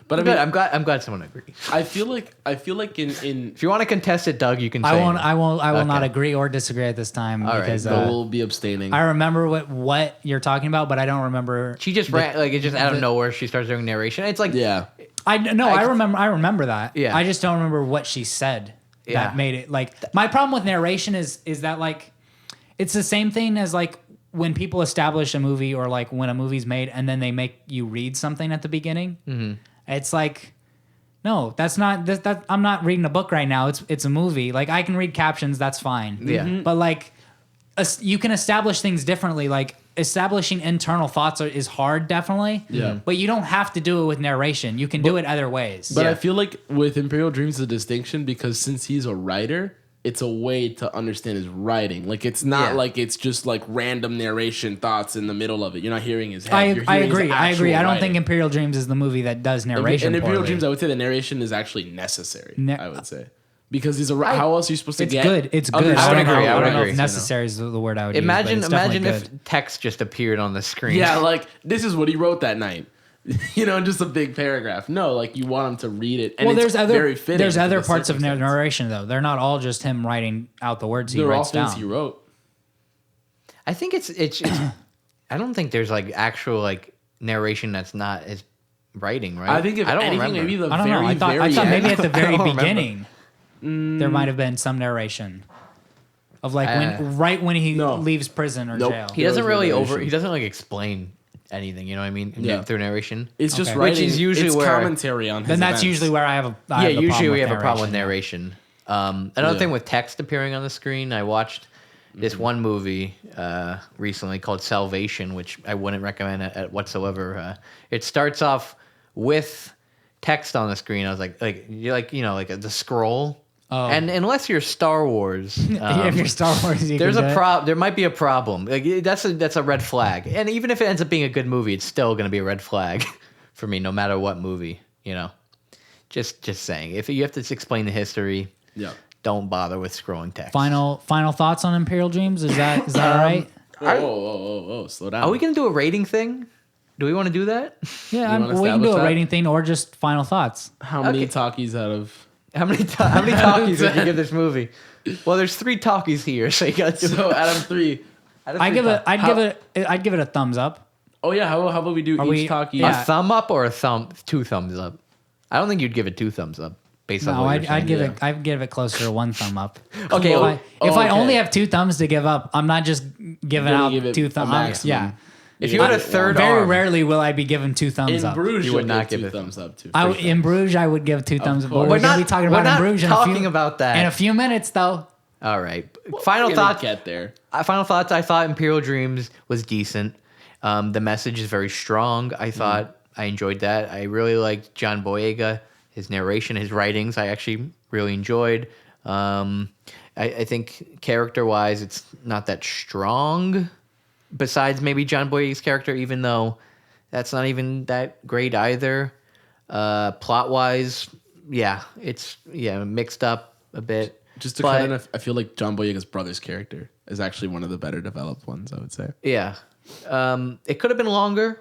But I mean, I'm glad someone agrees. I feel like in If you want to contest it, Doug, you can. I say won't. it. I will not Okay. agree or disagree at this time All right, because go. we'll be abstaining. I remember what you're talking about, but I don't remember. She just ran like it just out of nowhere. She starts doing narration. It's like yeah. I remember that. Yeah. I just don't remember what she said Yeah. that made it like. My problem with narration is that like, it's the same thing as like when people establish a movie or like when a movie's made and then they make you read something at the beginning. Mm-hmm. It's like. No, that's not. That I'm not reading a book right now. It's a movie. Like I can read captions. That's fine. Yeah. Mhm. But like, you can establish things differently. Like establishing internal thoughts is hard, definitely. Yeah. But you don't have to do it with narration. You can do it other ways. But Yeah. I feel like with Imperial Dreams, the distinction because since he's a writer, it's a way to understand his writing. Like it's not Yeah. like it's just like random narration ththoughts in the middle of it. You're not hearing his head. I You're hearing his agree. I actual agree. I don't writing. think Imperial Dreams is the movie that does narration. And Imperial poorly. Dreams, I would say the narration is actually necessary. Ne- I would say because he's a. How else are you supposed to It's get? good. It's good. I would agree. I would don't know agree. if necessary is the word I would imagine use. But it's definitely if good. text just appeared on the screen. Yeah, like this is what he wrote that night. Just a big paragraph. No, like you want him to read it. And Well, it's very fitting. there's to other the parts of circumstance. narration though. They're not all just him writing out the words he They're all writes things down. he wrote. I think it's I don't think there's like actual like narration that's not as writing, right? I think if I don't anything, remember. maybe the I don't know. very, I thought very maybe end. at the very I don't remember. beginning there might have been some narration of like when he No. leaves prison or Nope. jail. He doesn't There was no really narration. he doesn't like explain anything, you know what I mean? Yeah. Through narration. It's just Okay. writing. Which is usually it's where- commentary on his Then that's events. usually where I have a I Yeah, have a usually problem we with have a problem with narration. narration. Another Yeah. thing with text appearing on the screen, I watched this one movie recently called Salvation, which I wouldn't recommend it whatsoever. It starts off with text on the screen. I was like the scroll. Oh. And unless you're Star Wars, if you're Star Wars, you there's can a do it. problem. There might be a problem. Like that's a red flag. And even if it ends up being a good movie, it's still going to be a red flag for me, no matter what movie. Just saying. If you have to explain the history, Yeah. don't bother with scrolling text. Final thoughts on Imperial Dreams? Is that all right? Whoa, slow down. Are we gonna do a rating thing? Do we want to do that? Yeah, wanna we can establish do a that? rating thing or just final thoughts. How many Okay. talkies out of... How many talkies would you give this movie? Well, there's 3 talkies here, so you got to. So out of 3... I'd give it a thumbs up. Oh yeah, how about we do Are each we- talkie? yeah. A thumb up or 2 thumbs up? I don't think you'd give it 2 thumbs up based on No, what you're I'd saying. I'd give it closer to 1 thumb up. Okay, If I okay. only have 2 thumbs to give up, I'm not just giving Gonna out give it 2 a thumbs. maximum. Yeah. if you had a give it third Very arm, rarely will I be given 2 thumbs In up. Bruges, You you would would not not give give it- 2 thumbs up too. In Bruges, I would give 2 thumbs up. But course. we're We're going to not- be talking we're about not in Bruges talking about that. in a few minutes, though. all right. Final We're gonna thoughts. get there. Final thoughts. I thought Imperial Dreams was decent. The message is very strong. I thought I enjoyed that. I really liked John Boyega, his narration, his writings. I actually really enjoyed. I think character-wise, it's not that strong. Besides maybe John Boyega's character, even though that's not even that great either. Plot-wise, it's mixed up a bit. Just to But- cut in, I feel like John Boyega's brother's character is actually one of the better developed ones, I would say. Yeah. It could have been longer.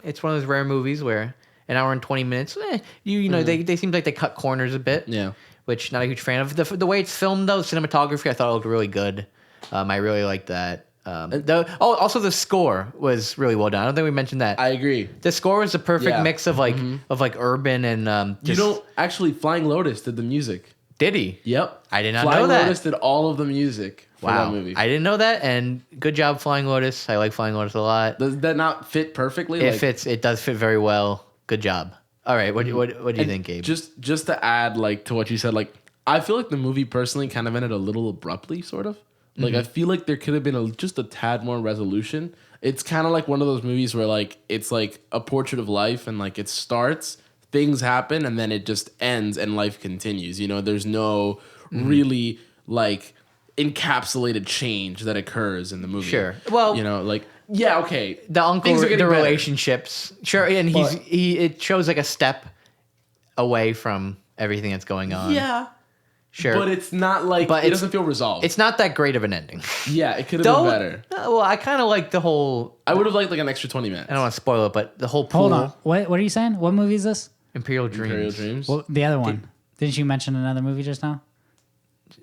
It's one of those rare movies where an hour and 20 minutes, you know, they seem like they cut corners a bit. Yeah. Which not a huge fan of. The way it's filmed, though, cinematography, I thought it looked really good. I really liked that. Also the score was really well done. I don't think we mentioned that. I agree. The score was the perfect Yeah. mix of like urban and You know, actually, Flying Lotus did the music. did he? Yep. I did not Flying know that. Lotus did all of the music for Wow, that movie. I didn't know that. And good job, Flying Lotus. I like Flying Lotus a lot. Does that not fit perfectly? It fits. It does fit very well. Good job. All right, what do you think, Gabe? Just to add like to what you said, like I feel like the movie personally kind of ended a little abruptly, sort of. Like I feel like there could have been just a tad more resolution. It's kind of like one of those movies where like it's like a portrait of life, and like it starts, things happen, and then it just ends, and life continues. You know, there's no really like encapsulated change that occurs in the movie. Sure. Well, you know, like yeah, okay, the uncle, Things are getting the better. relationships, sure, and it shows like a step away from everything that's going on. yeah, sure, but it's not like But it it's- doesn't feel resolved. it's not that great of an ending. Yeah, it could have been better. Well, I kind of like the whole. I would have liked like an extra 20 minutes. I don't want to spoil it, but the whole pool, Hold on. What are you saying? What movie is this? Imperial Dreams, Imperial Dreams? Well, the other one. Didn't you mention another movie just now?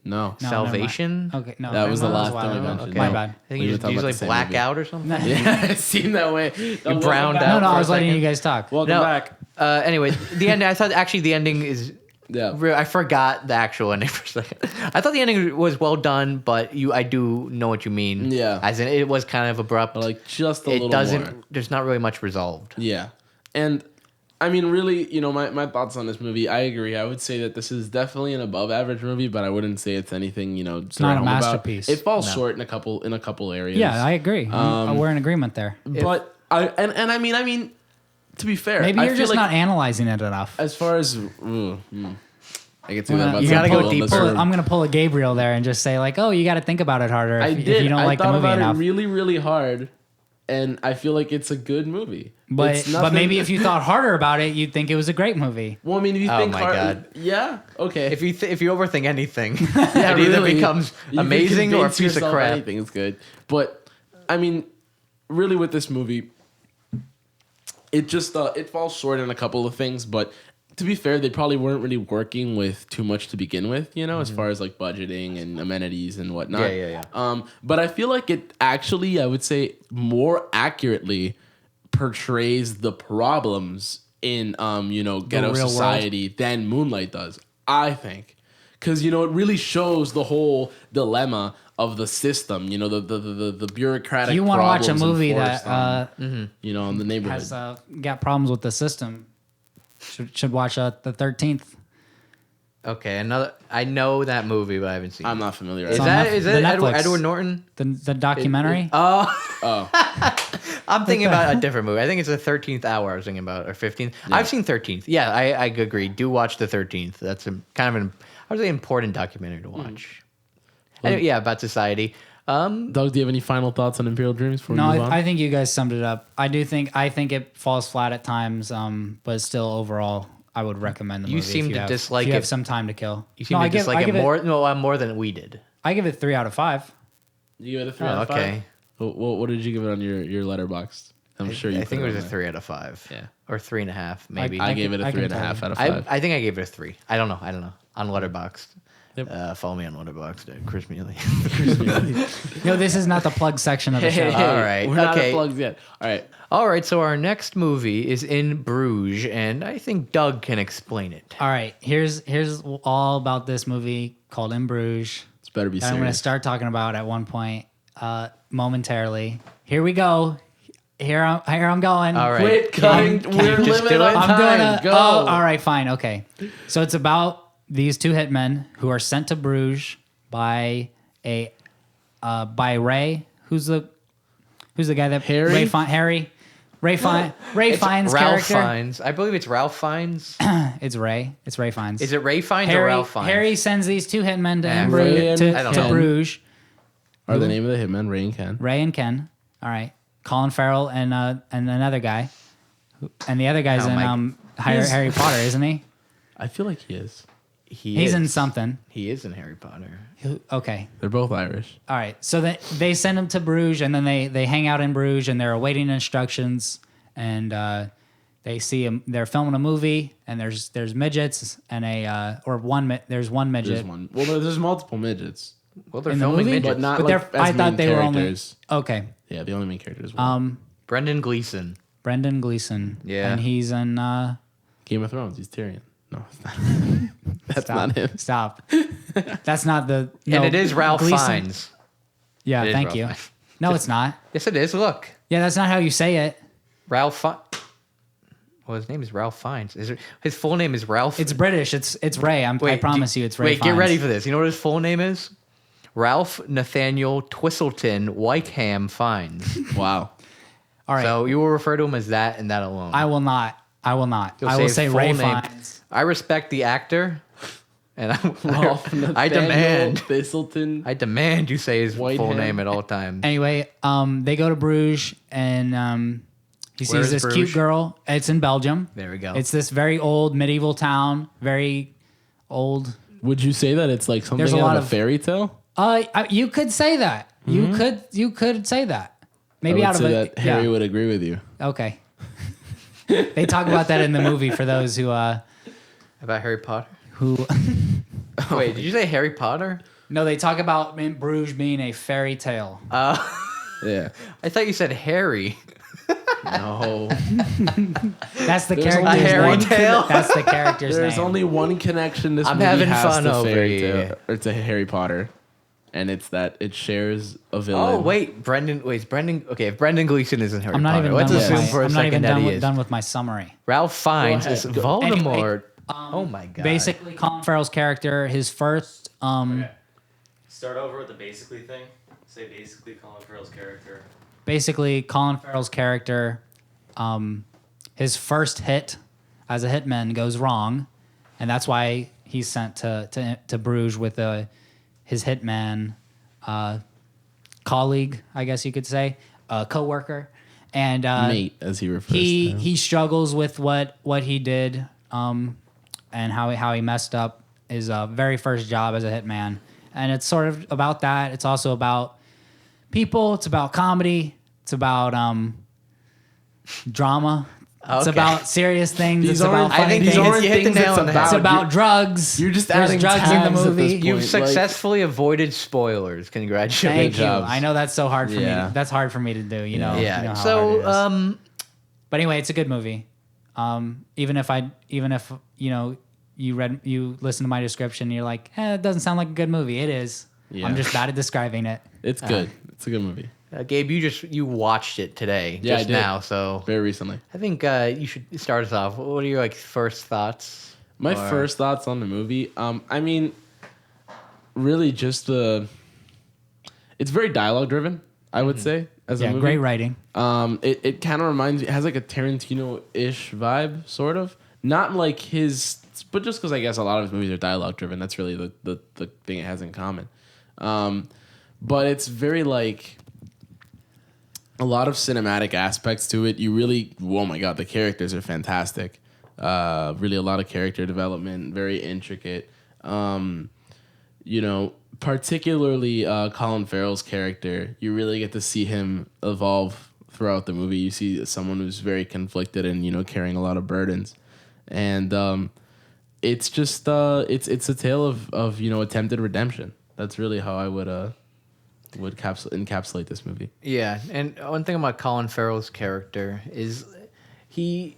No. No, Salvation. never mind. Okay, no. That was the a last while thing I ago. mentioned. Okay. My No. bad. I think We you were just talking about usually the same black movie. out or something. Yeah, it seemed that way. You browned No, out. no, for I a was letting second. you guys talk. Welcome back. Anyway, the ending. I thought actually the ending is. Yeah. I forgot the actual ending for a second. I thought the ending was well done, but I do know what you mean. Yeah. As in, it was kind of abrupt. But like just a it little doesn't. more. There's not really much resolved. Yeah. And I mean, really, you know, my thoughts on this movie, I agree. I would say that this is definitely an above average movie, but I wouldn't say it's anything, you know, it's not a masterpiece. It falls short in a couple areas. Yeah, I agree. We're in agreement there. But I mean, to be fair, Maybe I you're feel just like not analyzing it enough. as far as I get to that about You some gotta go people in this deeper. room. I'm gonna pull a Gabriel there and just say like, oh, you got to think about it harder I if did. you don't I like the thought movie about enough. it really, really hard, and I feel like it's a good movie. But It's but nothing- maybe if you thought harder about it, you'd think it was a great movie. well, I mean, if you Oh think my hard, God. yeah, okay. If you overthink anything, Yeah, it either really. becomes You can amazing or a convince piece of yourself crap. Anything is good, but I mean, really, with this movie, it just it falls short in a couple of things. But to be fair, they probably weren't really working with too much to begin with, you know, as far as like budgeting and amenities and whatnot. Yeah. But I feel like it actually, I would say, more accurately portrays the problems in you know, ghetto real world. society than Moonlight does, I think. Because, you know, it really shows the whole dilemma of the system, you know, the bureaucratic You want to watch a problems movie enforced that on, you know, in the neighborhood. has got problems with the system. Should watch the 13th. Okay, another. I know that movie, but I haven't seen. I'm it. not familiar. Is on that Netf- is the it Netflix. Edward Norton? The documentary. Oh, I'm thinking about a different movie. I think it's the 13th hour. I was thinking about or 15th. I've seen 13th. Yeah, I agree. Do watch the 13th. That's a kind of I would say important documentary to watch. Anyway, yeah, about society. Doug, do you have any final thoughts on Imperial Dreams before No, we move on? I think you guys summed it up. I think it falls flat at times, but still overall I would recommend the You movie. seem if to have, dislike if you have it. some time to kill. You seem to dislike it more than we did. I give it 3 out of 5. You give it a 3 Oh, out of 5? okay. What did you give it on your letterbox? I'm sure you I think it was a there. 3 out of 5. Yeah. Or 3.5, maybe. I gave it a I can 3.5 tell you. out of 5. I think I gave it a 3. I don't know. On Letterboxd. Yep. Follow me on Letterboxd, Chris Mealy. No, this is not the plug section of the show. All right, We're not okay. at plugs yet. All right. All right, so our next movie is In Bruges, and I think Doug can explain it. All right, here's all about this movie called In Bruges. It's better be That I'm going to serious. start talking about at one point, momentarily. Here we go. Here I'm going. All right. Quit cutting. Can you We're just limited do on it? I'm time. doing a. Go. Oh, all right, fine, okay. So it's about these 2 hitmen who are sent to Bruges by Ray. Who's the guy that Harry? Ray Fiennes' Ralph character. Fiennes. I believe it's Ralph Fiennes. It's Ray. It's Ray Fiennes. Is it Ray Fiennes or Ralph Fiennes? Harry sends these 2 hitmen to Yeah, Ray and to, I don't to know. Bruges. Are the name of the hitman Ray and Ken? Ray and Ken. All right. Colin Farrell and another guy. And the other guy's Oh, in my- Harry Potter, isn't he? I feel like he is. He's in something. He is in Harry Potter. Okay. They're both Irish. All right. So they send him to Bruges, and then they hang out in Bruges, and they're awaiting instructions, and they see him. They're filming a movie, and there's midgets and there's one midget. There's one. Well, there's multiple midgets, Well, they're In the filming movie? midgets. but not But like they're- as I thought main they were only- characters. Okay. Yeah, the only main character is one. Brendan Gleeson. Brendan Gleeson. Yeah. And he's in. Game of Thrones. He's Tyrion. No, it's not. That's Stop. not him. Stop. That's not the. And no, it is Ralph Gleason- Fiennes. Yeah, It is thank Ralph you. Fiennes. No, it's not. Yes, it is. Look. Yeah, that's not how you say it. Ralph Fiennes. Well, his name is Ralph Fiennes. His full name is Ralph. It's British. It's Ray. I promise you, it's Ray. Wait, get Fiennes. ready for this. You know what his full name is? Ralph Nathaniel Twistleton Wykeham Fiennes. Wow. All right. So you will refer to him as that and that alone. I will not. I will not. You'll I will his say full Ray name. Fiennes. I respect the actor, and Ralph I demand. Thistleton. I demand you say his full Whiteham. name at all times. Anyway, they go to Bruges, and he Where sees is this Bruges? cute girl. It's in Belgium. There we go. It's this very old medieval town. Very old. Would you say that it's like something There's a out lot of a of- fairy tale? You could say that. You could say that. Maybe I out would of say it. that Harry would agree with you. Okay. They talk about that in the movie for those who About Harry Potter? who Wait, did you say Harry Potter? no, they talk about Bruges being a fairy tale. Yeah. I thought you said Harry. No. That's the There's character's only fairy name. tale? That's the character's There's name. only one connection this I'm movie having has fun to over fairy here. tale, or to Harry Potter, and it's that it shares a villain. Oh wait, Brendan. Okay, if Brendan Gleeson isn't Harry I'm not Potter, even let's done with assume my, for a I'm not even second that he is. done with my summary. Ralph Fiennes Go is ahead. Voldemort. Anyway, oh my god! Basically, Colin Farrell's character, his first Start over with the basically thing. Say basically Colin Farrell's character. basically Colin Farrell's character, his first hit as a hitman goes wrong, and that's why he's sent to Bruges with his hitman colleague, I guess you could say, coworker, and Mate, as he refers to him. he struggles with what he did, and how he messed up his very first job as a hitman, and it's sort of about that. It's also about people. It's about comedy. It's about drama. It's Okay. about serious things. These It's about aren't- I funny think these things. aren't you hit the things nail it's on the head. It's about. about drugs. You're just There's adding drugs in the tags at this movie. point. You've Like- successfully avoided spoilers. Congratulations. Thank you. job. I know that's so hard for me. Yeah. That's hard for me to do. You know. Yeah. You know how hard So, it is. But anyway, it's a good movie. Even if you listen to my description, and you're like, it doesn't sound like a good movie. It is. Yeah. I'm just bad at describing it. It's good. It's a good movie. Gabe, you watched it today, Yeah, I just did. now. So Very recently. I think you should start us off. What are your first thoughts? My Or- first thoughts on the movie. I mean, really just it's very dialogue driven, I would say, as a Yeah, movie. great writing. It kind of reminds me, it has like a Tarantino-ish vibe, sort of. Not like his, but just because I guess a lot of his movies are dialogue driven. That's really the thing it has in common. But it's very like a lot of cinematic aspects to it. You really, oh my god, the characters are fantastic. Really, a lot of character development, very intricate. Particularly Colin Farrell's character, you really get to see him evolve throughout the movie. You see someone who's very conflicted and carrying a lot of burdens, and it's just it's a tale of attempted redemption. That's really how I would encapsulate this movie. Yeah, and one thing about Colin Farrell's character is he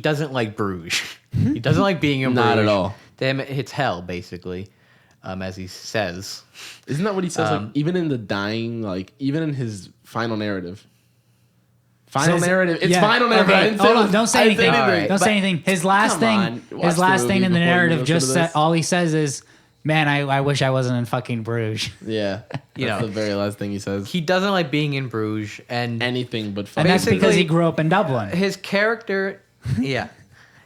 doesn't like Bruges. He doesn't like being in Bruges. Not at all. To him, it's hell, basically, as he says. Isn't that what he says? Even in the dying, even in his final narrative. Final narrative. It's Yeah. final narrative. Okay, I didn't say hold it on, was- don't say I didn't anything. All right, Don't say but- anything. His last Come thing. on, watch His the last movie thing in the before you narrative listen just to said. this. All he says is, "Man, I wish I wasn't in fucking Bruges." Yeah. That's the very last thing he says. He doesn't like being in Bruges, and Anything but fun. And that's because Basically- he grew up in Dublin. his character, yeah,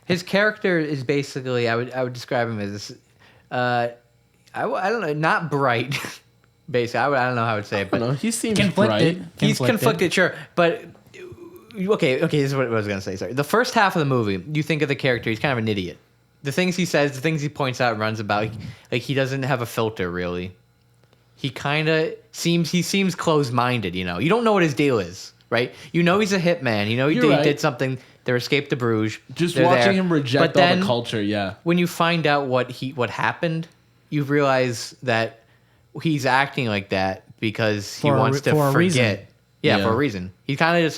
his character is basically I would describe him as I don't know, not bright. Basically, I don't know how I would say it, but No, he seems Conflicted. bright. he's conflicted, sure, but. Okay, this is what I was gonna say. Sorry, the first half of the movie, you think of the character, he's kind of an idiot. The things he says, the things he points out, runs about, like he doesn't have a filter really. He kind of seems closed-minded. You don't know what his deal is, right? He's a hitman. He You're right. did something. They escaped to Bruges. Just They're watching there. him reject But all then, the culture, yeah. when you find out what happened, you realize that he's acting like that because he For a wants re- to for a reason. forget. Yeah, Yeah. for a reason. He kind of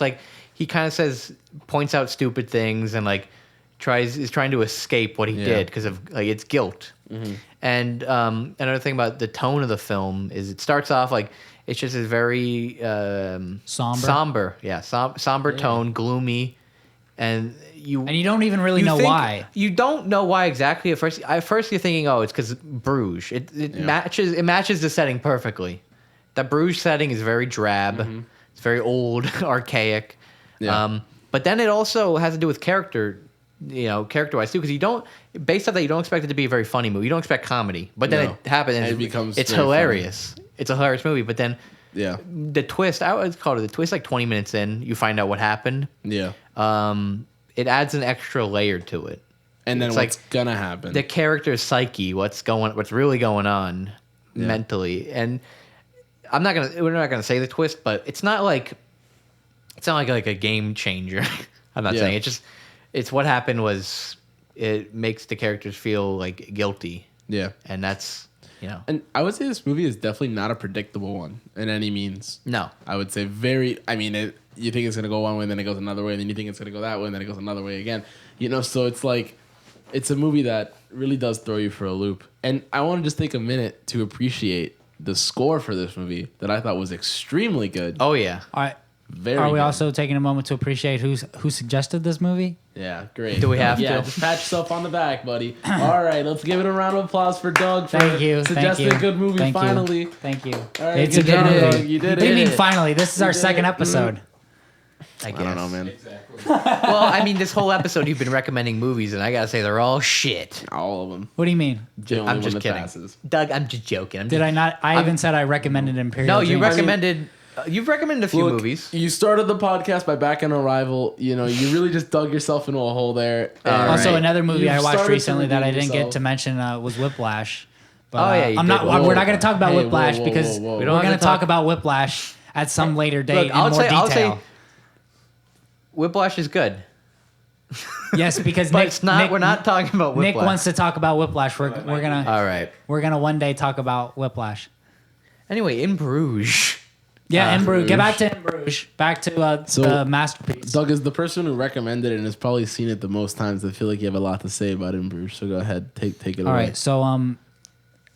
just points out stupid things and is trying to escape what he Yeah. did because of it's guilt. And another thing about the tone of the film is it starts off it's just a very somber, somber tone, gloomy, and you don't even really know why. You don't know why exactly at first. At first, you're thinking, "Oh, it's because Bruges." It matches. It matches the setting perfectly. The Bruges setting is very drab. It's very old, archaic. Yeah. But then it also has to do with character, character-wise too, because based on that, you don't expect it to be a very funny movie. You don't expect comedy, but then No. it happens. And And it becomes it's very hilarious. It's a hilarious movie, but then Yeah. the twist. I would call it the twist. 20 minutes in, you find out what happened. Yeah. It adds an extra layer to it. And then It's what's gonna happen? The character's psyche, what's really going on mentally, and we're not gonna say the twist, but it's not like a game changer. I'm not saying it's what happened was it makes the characters feel guilty, yeah. and that's And I would say this movie is definitely not a predictable one in any means. no. I would say you think it's going to go one way, then it goes another way, and then you think it's going to go that way, and then it goes another way again. So it's it's a movie that really does throw you for a loop. And I want to just take a minute to appreciate the score for this movie that I thought was extremely good. Oh yeah. All right. Very Are we good. also taking a moment to appreciate who suggested this movie? Yeah, great. Do we have Yeah, to? just pat yourself on the back, buddy. All right, let's give it a round of applause for Doug for Thank you. suggesting Thank you. a good movie Thank you. finally. Thank you. All right, It's a good good job, movie. Doug. You did What do you it. mean finally? This is our did second it. episode. I guess. I don't know, man. Well, I mean, this whole episode you've been recommending movies, and I gotta say they're all shit. All of them. What do you mean? The only I'm one just that kidding, passes. Doug. I'm just joking. Did I not? I even said I recommended Imperial. No, you Dreams. recommended. You've recommended a few Look, movies. You started the podcast by back on Arrival. You really just dug yourself into a hole there. And All Also, right. another movie You've I watched started to recently that I redeem didn't get yourself. to mention was Whiplash. But, Oh, yeah, you I'm did. not. Whoa. We're not going to talk about Hey, whoa, Whiplash whoa, because whoa, whoa. we're We don't going have to to talk talk- about Whiplash at some later date Look, in more detail. I'll say Whiplash is good, Yes, because but Nick, it's not. We're not talking about Whiplash. Nick wants to talk about Whiplash. We're gonna All right. one day talk about Whiplash. Anyway, in Bruges. Yeah, in Bruges. Get Bruges. back to In Bruges. Back to So- the masterpiece. Doug is the person who recommended it and has probably seen it the most times. I feel like you have a lot to say about In Bruges. So go ahead, take it All away. right, so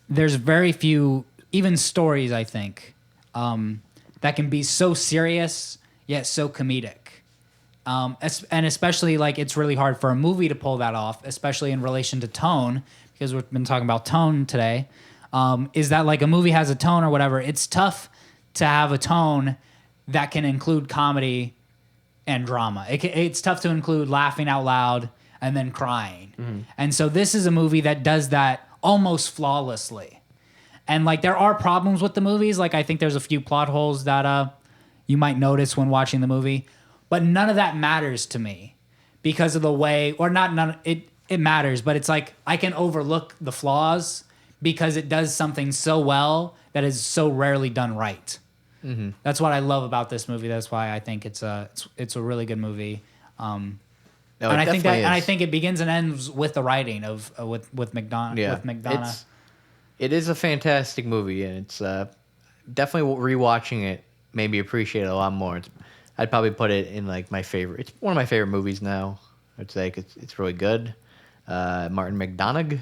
there's very few even stories I think that can be so serious yet so comedic. And especially it's really hard for a movie to pull that off, especially in relation to tone, because we've been talking about tone today. Is that a movie has a tone or whatever? It's tough to have a tone that can include comedy and drama. It's tough to include laughing out loud and then crying. And so this is a movie that does that almost flawlessly. And there are problems with the movies. I think there's a few plot holes that you might notice when watching the movie. But none of that matters to me because of the way, or not it matters, but it's like I can overlook the flaws because it does something so well that is so rarely done right. That's what I love about this movie. That's why I think it's a really good movie. No, And I think that, is. and I think it begins and ends with the writing of with McDonough. Yeah, With McDonough. it is a fantastic movie, and it's definitely rewatching it made me appreciate it a lot more. I'd probably put it in like my favorite. It's one of my favorite movies now. I'd say it's really good. Martin McDonagh.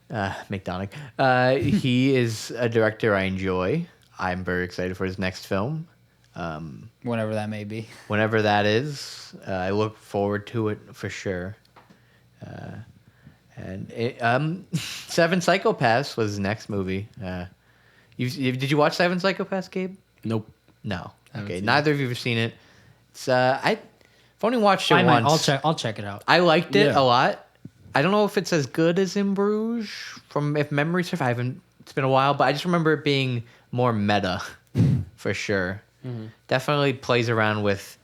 McDonagh. He is a director I enjoy. I'm very excited for his next film. Whatever that may be. Whenever that is, I look forward to it for sure. Seven Psychopaths was his next movie. Did you watch Seven Psychopaths, Gabe? Nope. No. Haven't Okay, seen neither of you have seen it. It's I've only watched it I might. once. I'll check it out. I liked it Yeah. a lot. I don't know if it's as good as in Bruges, if memory serves. It's been a while, but I just remember it being more meta, for sure. Definitely plays around with,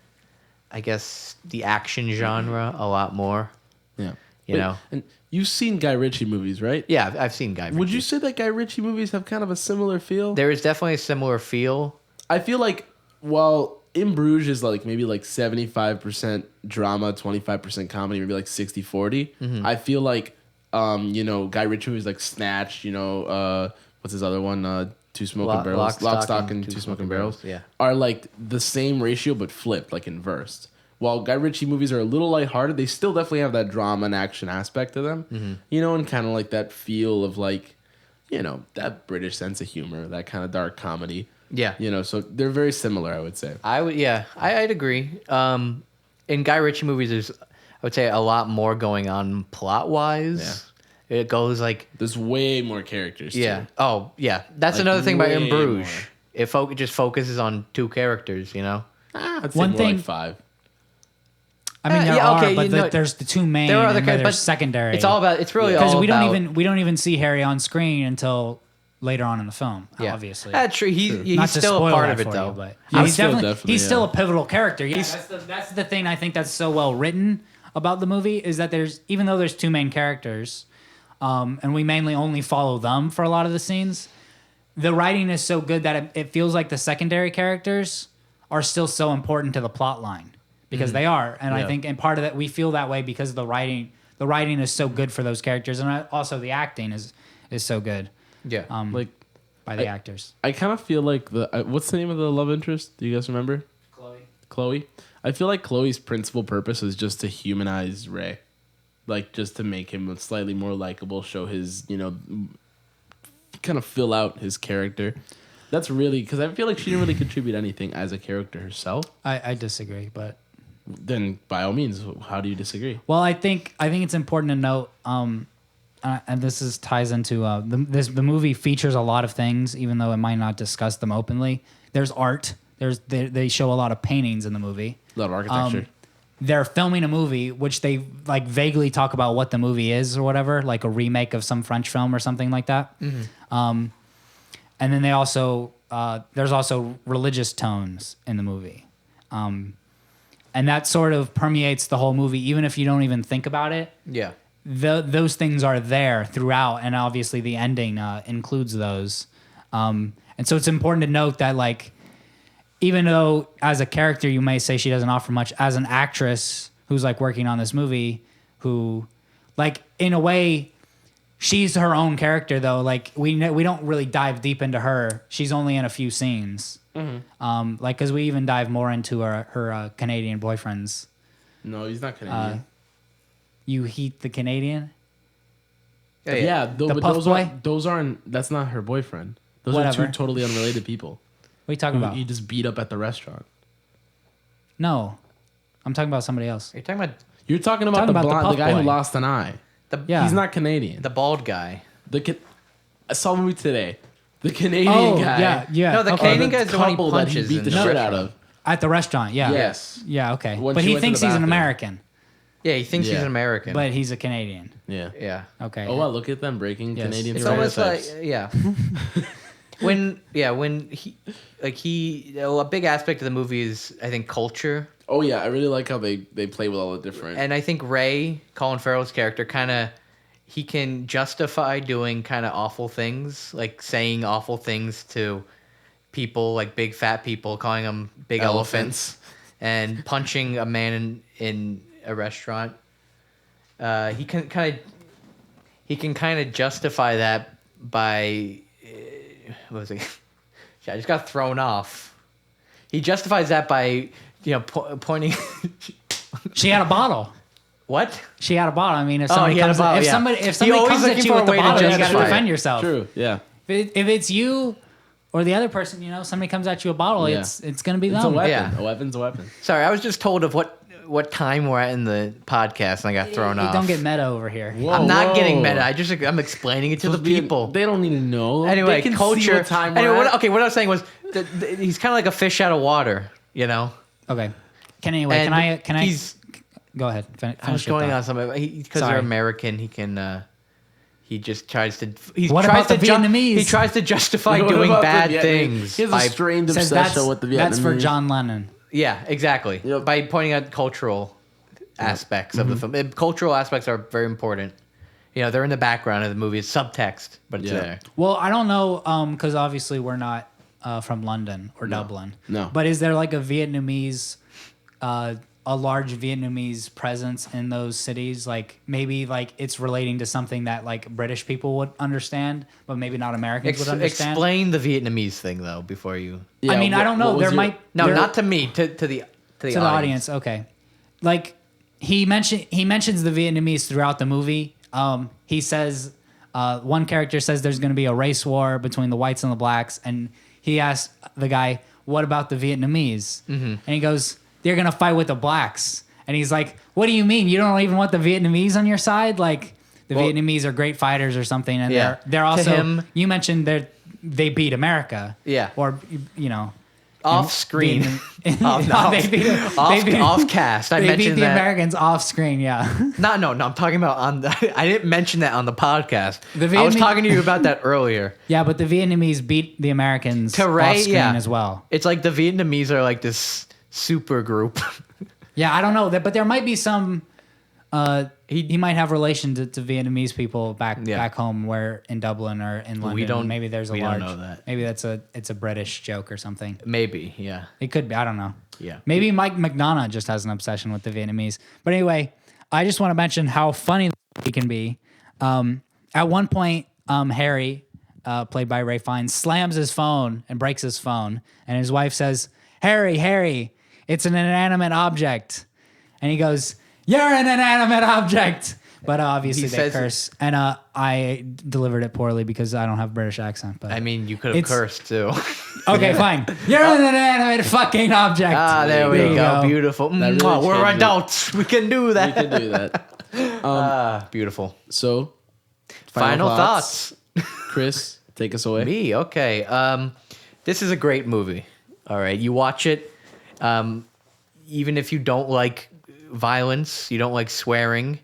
I guess, the action genre a lot more. Yeah. You know? And you've seen Guy Ritchie movies, right? Yeah, I've seen Guy Would Ritchie. you say that Guy Ritchie movies have kind of a similar feel? There is definitely a similar feel. I feel like while In Bruges is like maybe like 75% drama, 25% comedy, maybe like 60-40. I feel like Guy Ritchie movies like Snatch, what's his other one? Two Smoking Barrels. Lock, Stock, and Two Smoking Barrels. Yeah. Are like the same ratio but flipped, like inversed. While Guy Ritchie movies are a little lighthearted, they still definitely have that drama and action aspect to them. And kind of like that feel of like, that British sense of humor, that kind of dark comedy. Yeah. So they're very similar, I would say. I'd agree. In Guy Ritchie movies, there's, I would say, a lot more going on plot-wise. It goes like... There's way more characters, Yeah. too. Oh, yeah. That's Like, another thing about In way Bruges. more. It just focuses on two characters, I'd say One more thing- like 5. I mean, there yeah, are, okay, but there's the two main. There are other and characters, there's but secondary. It's really because all we about... don't even see Harry on screen until later on in the film. Obviously, That's true. He's not to still a spoil part that of it, for though. you, but Yeah, he's still definitely definitely, he's still yeah. a pivotal character. Yeah, that's the thing I think that's so well written about the movie is that even though there's two main characters, and we mainly only follow them for a lot of the scenes, the writing is so good that it feels like the secondary characters are still so important to the plot line because they are, and I Yeah. think and part of that we feel that way because of the writing. The writing is so good for those characters, and also the acting is so good. Yeah. Like, By the actors. I kind of feel like what's the name of the love interest? Do you guys remember? Chloe. I feel like Chloe's principal purpose is just to humanize Ray. Like, just to make him slightly more likable, show his, kind of fill out his character. That's really, because I feel like she didn't really contribute anything as a character herself. I disagree, but Then, by all means, how do you disagree? well, I think it's important to note, and this ties into the movie features a lot of things, even though it might not discuss them openly. There's art. They show a lot of paintings in the movie. A lot of architecture. They're filming a movie, which they like vaguely talk about what the movie is or whatever, like a remake of some French film or something like that. And then they also there's also religious tones in the movie. And that sort of permeates the whole movie, even if you don't even think about it. Yeah. Those things are there throughout, and obviously the ending includes those. And so it's important to note that, like, even though as a character you may say she doesn't offer much, as an actress who's like working on this movie, who, like, in a way, she's her own character though. Like we don't really dive deep into her. She's only in a few scenes. Like, because we even dive more into her Canadian boyfriends. No, he's not Canadian. You Heat the Canadian? Yeah, The but Puff Boy? those aren't. That's not her boyfriend. Those Whatever. are two totally unrelated people. What are you talking about? You just beat up at the restaurant. No, I'm talking about somebody else. You're talking about You're talking about Talking the about the blonde, Puff the guy Boy. who lost an eye. Yeah. He's not Canadian. the bald guy. I saw a movie today. The Canadian Oh, guy. yeah. No, the okay. Canadian guy's the one he couple that punches beat the in the shit out restaurant. of. At the restaurant, yeah. Yes. Yeah, okay. When But she he went to thinks the he's an bathroom. American, Yeah, he thinks he's Yeah. an American. but he's a Canadian. Yeah. yeah. Okay. Oh, wow, look at them breaking Yes. Canadian It's almost like, stereotypes. yeah. when he a big aspect of the movie is I think culture. Oh yeah, I really like how they play with all the different. And I think Ray, Colin Farrell's character, he can justify doing kind of awful things, like saying awful things to people, like big fat people, calling them big elephants, and punching a man in a restaurant. He can kind of justify that by what was it? I just got thrown off. He justifies that by pointing. She had a bottle. What? She had a bottle. I mean, if somebody he had a comes, bottle, if yeah. somebody He comes always at looking you for with a the way to bottle, you got to justify defend it. yourself. True. Yeah. If it's you or the other person, somebody comes at you with a bottle, Yeah. it's gonna be It's a them. weapon. Yeah. A weapon's a weapon. Sorry, I was just told of what time we're at in the podcast, and I got thrown off. Don't get meta over here. Whoa, I'm not getting whoa. meta. I'm explaining it to the Supposed to be in- people. They don't need to know. Anyway, they can culture. See what time we're anyway, at. what I was saying was he's kind of like a fish out of water, Okay. Can I? He's. Go ahead. I was going on something because Sorry. they're American. He can. He just tries to. What about the Vietnamese? He tries to justify What doing about the bad Vietnamese? things. He has by- a strained Says obsession with the Vietnamese. that's for John Lennon. Yeah, exactly. Yep. By pointing out cultural aspects of the film. Cultural aspects are very important. They're in the background of the movie. It's subtext, but it's Yeah. there. Well, I don't know, because obviously we're not from London or Dublin. No. But is there like a Vietnamese, a large Vietnamese presence in those cities? Like maybe like it's relating to something that like British people would understand, but maybe not Americans would understand. Explain the Vietnamese thing though before you. Yeah, I mean, I don't know. what was There your- might No, there- not to me. To the audience. Okay, like he mentions the Vietnamese throughout the movie. He says one character says there's going to be a race war between the whites and the blacks, and he asks the guy, "What about the Vietnamese?" And he goes, "They're going to fight with the blacks." And he's like, "What do you mean? You don't even want the Vietnamese on your side? Like the Vietnamese are great fighters or something?" And Yeah. they're To also him- you mentioned they beat America. Yeah. Or Off screen. they beat Off cast. I they beat mentioned the that. Americans off screen, yeah. No. I'm talking about on the. I didn't mention that on the podcast. The I was Vietnamese- talking to you about that earlier. Yeah, but the Vietnamese beat the Americans To Ray, off screen yeah. as well. It's like the Vietnamese are like this super group. Yeah, I don't know, but there might be some. He might have relation to Vietnamese people back home, where in Dublin or in London. don't- Maybe there's a we don't large. know that. Maybe it's a British joke or something. Maybe, yeah. It could be. I don't know. Yeah. Maybe Mike McDonough just has an obsession with the Vietnamese. But anyway, I just want to mention how funny he can be. At one point, Harry, played by Ray Fiennes, slams his phone and breaks his phone, and his wife says, Harry, it's an inanimate object," and he goes, "You're an inanimate object." But obviously He they says curse, and I delivered it poorly because I don't have a British accent. But I mean, you could have It's- cursed too. okay, fine. You're an inanimate fucking object. There we you go. Beautiful. That really Mwah, we're changed it. adults. We can do We that. can do that. Beautiful. So, Final thoughts. Chris, take us away. Me, okay. This is a great movie. All right, you watch it. Even if you don't like violence, you don't like swearing.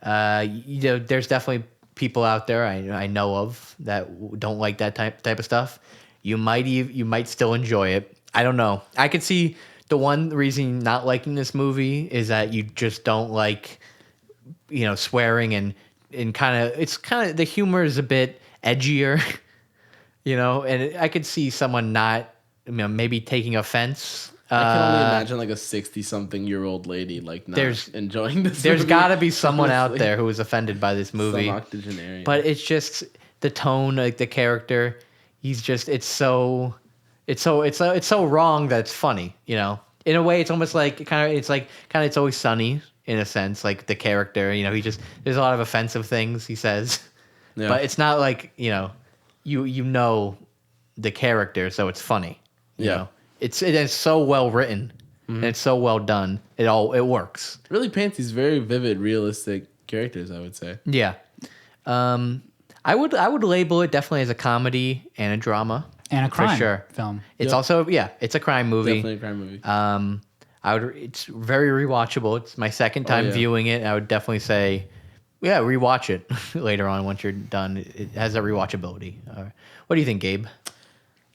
There's definitely people out there I know of that don't like that type of stuff. You might still enjoy it. I don't know. I could see the one reason not liking this movie is that you just don't like, swearing and it's kind of the humor is a bit edgier, and I could see someone not, maybe taking offense. I can only imagine like a 60-something-year-old lady like not enjoying this. There's movie. got to be someone out Honestly. there who is offended by this movie. Some octogenarian. But it's just the tone, like the character. He's just it's so wrong that it's funny. In a way, it's almost like it's always sunny in a sense. Like the character, there's a lot of offensive things he says, Yeah. but it's not like you know the character, so it's funny. You Yeah. know? It is so well written and it's so well done. It works. really paints these very vivid, realistic characters, I would say. Yeah. I would label it definitely as a comedy and a drama. And a crime for sure. film. It's Yep. also it's a crime movie. Definitely a crime movie. It's very rewatchable. It's my second time yeah. viewing it. I would definitely say, rewatch it later on once you're done. It has a rewatchability. What do you think, Gabe?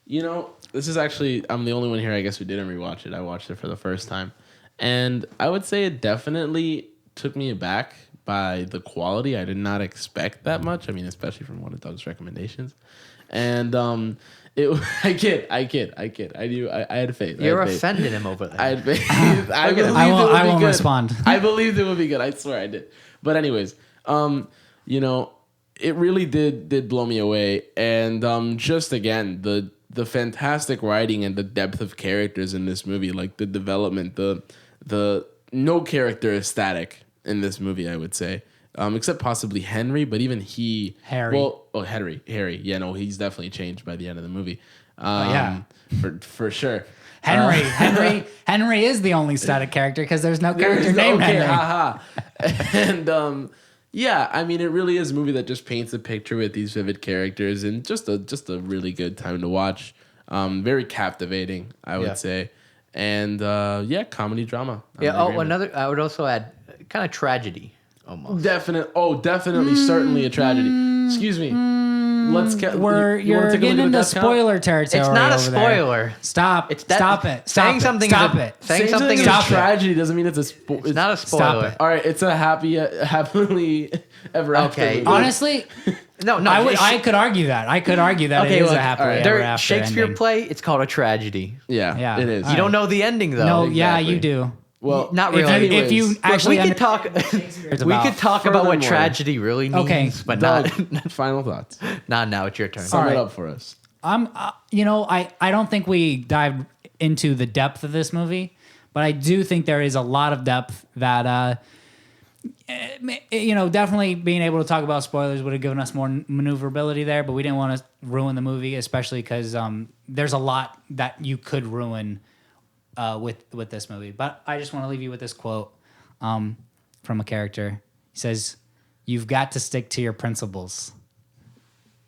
You know, this is actually, I'm the only one here, I guess, who didn't rewatch it. I watched it for the first time. And I would say it definitely took me aback by the quality. I did not expect that much. I mean, especially from one of Doug's recommendations. And I kid. I knew, I had faith. You're I had faith. offending him over there. I had faith. I believed it would I be won't good. respond. I believed it would be good. I swear I did. But anyways, you know, it really did blow me away. And just again, the fantastic writing and the depth of characters in this movie, like the development, the no character is static in this movie, I would say. Except possibly Henry, but even he... Harry. Well, Harry. Yeah, no, he's definitely changed by the end of the movie. Yeah. For sure. Henry is the only static character because there's no character named Henry. Haha. And yeah, I mean, it really is a movie that just paints a picture with these vivid characters and just a really good time to watch. Very captivating, I would say. And yeah, comedy drama. I'm in agreement. I would also add kind of tragedy almost. Definitely, certainly a tragedy. Excuse me. You're getting into spoiler territory. It's not a over there. spoiler. Stop. It's that, Stop it. Saying Stop something. it. Stop it. Saying something is a tragedy doesn't mean it's a It's not a Stop spoiler. it. All right, it's a happily ever after. Okay. movie. Honestly, No. I could argue that. it is a happily alright. ever There, after Shakespeare ending. play. It's called a tragedy. Yeah, it is. You don't know the ending though. No, yeah, Exactly. you do. Well, Not If really. you, if you Anyways. actually we could talk. It's We about. could talk about what Furthermore. tragedy really means, Okay. but Doug, not. final thoughts. Not now. It's your turn. Sum Alright. it up for us. I don't think we dived into the depth of this movie, but I do think there is a lot of depth that, definitely being able to talk about spoilers would have given us more maneuverability there, but we didn't want to ruin the movie, especially because there's a lot that you could ruin with this movie. But I just want to leave you with this quote from a character. He says, "You've got to stick to your principles."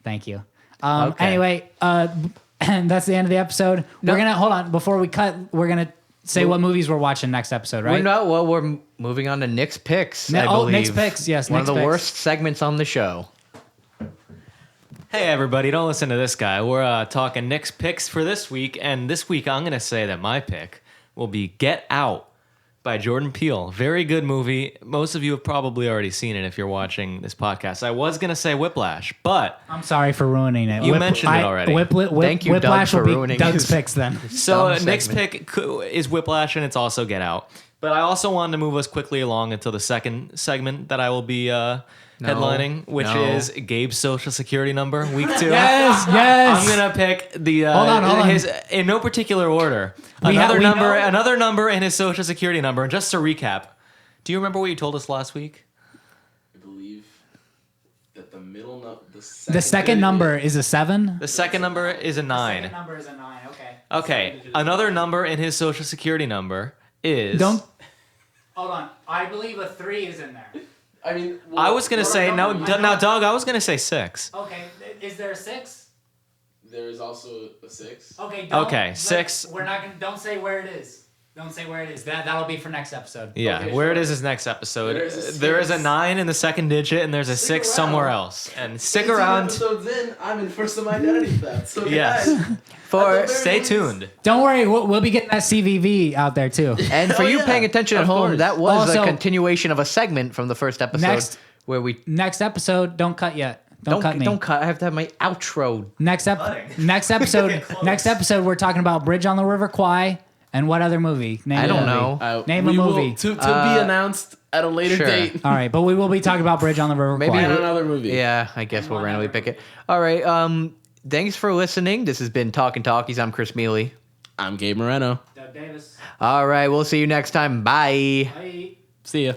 Thank you. Okay. Anyway, and that's the end of the episode. No. We're gonna hold on before we cut. We're gonna say what movies we're watching next episode, right? We're moving on to Nick's picks. I believe. Nick's picks. Yes, One Nick's of the picks. worst segments on the show. Hey everybody, don't listen to this guy. We're talking Nick's picks for this week, and this week I'm gonna say that my pick will be Get Out by Jordan Peele. Very good movie. Most of you have probably already seen it if you're watching this podcast. I was gonna say Whiplash, but I'm sorry for ruining it. You mentioned it already. Thank you, Doug, Whiplash for will be ruining Doug's his- picks then. so Dumb Nick's segment. pick is Whiplash, and it's also Get Out. But I also wanted to move us quickly along until the second segment that I will be headlining, which no. is Gabe's social security number, week 2. Yes. I'm gonna pick the Hold on. his in no particular order. We Another know- number in his social security number. And just to recap, do you remember what you told us last week? I believe that The second number is a 7. The second number is a 9. number is a 9. Okay. Okay, another number in his social security number is. Don't. Hold on. I believe a 3 is in there. I mean, I was gonna say now, Doug. I was gonna say 6. Okay. Is there a 6? there is also a 6. Okay. Okay, 6. We're not gonna. Don't say where it is. Don't say where it is. That'll be for next episode. Yeah, Okay, where sure. it is next episode. There is a There is a 9 in the second digit, and there's a 6 around. somewhere else. And stick 18 around. episodes in, I'm in for some identity theft. So Yes. guys, For Stay tuned. Don't worry. We'll be getting that CVV out there too. and for Oh, you yeah. paying attention at Of home, course. that was Also- a continuation of a segment from the first episode Next- where we Next episode. Don't cut yet. Don't cut me. Don't cut. I have to have my outro. Next episode, we're talking about Bridge on the River Kwai and what other movie? Name I a don't movie. know. Name a we will- movie. to be announced at a later sure. date. All right, but we will be talking about Bridge on the River Maybe Kwai. And another movie. Yeah, I guess we'll randomly pick it. All right. Thanks for listening. This has been Talkin Talkies. I'm Chris Mealy. I'm Gabe Moreno. Doug Davis. All right. We'll see you next time. Bye. Bye. See ya.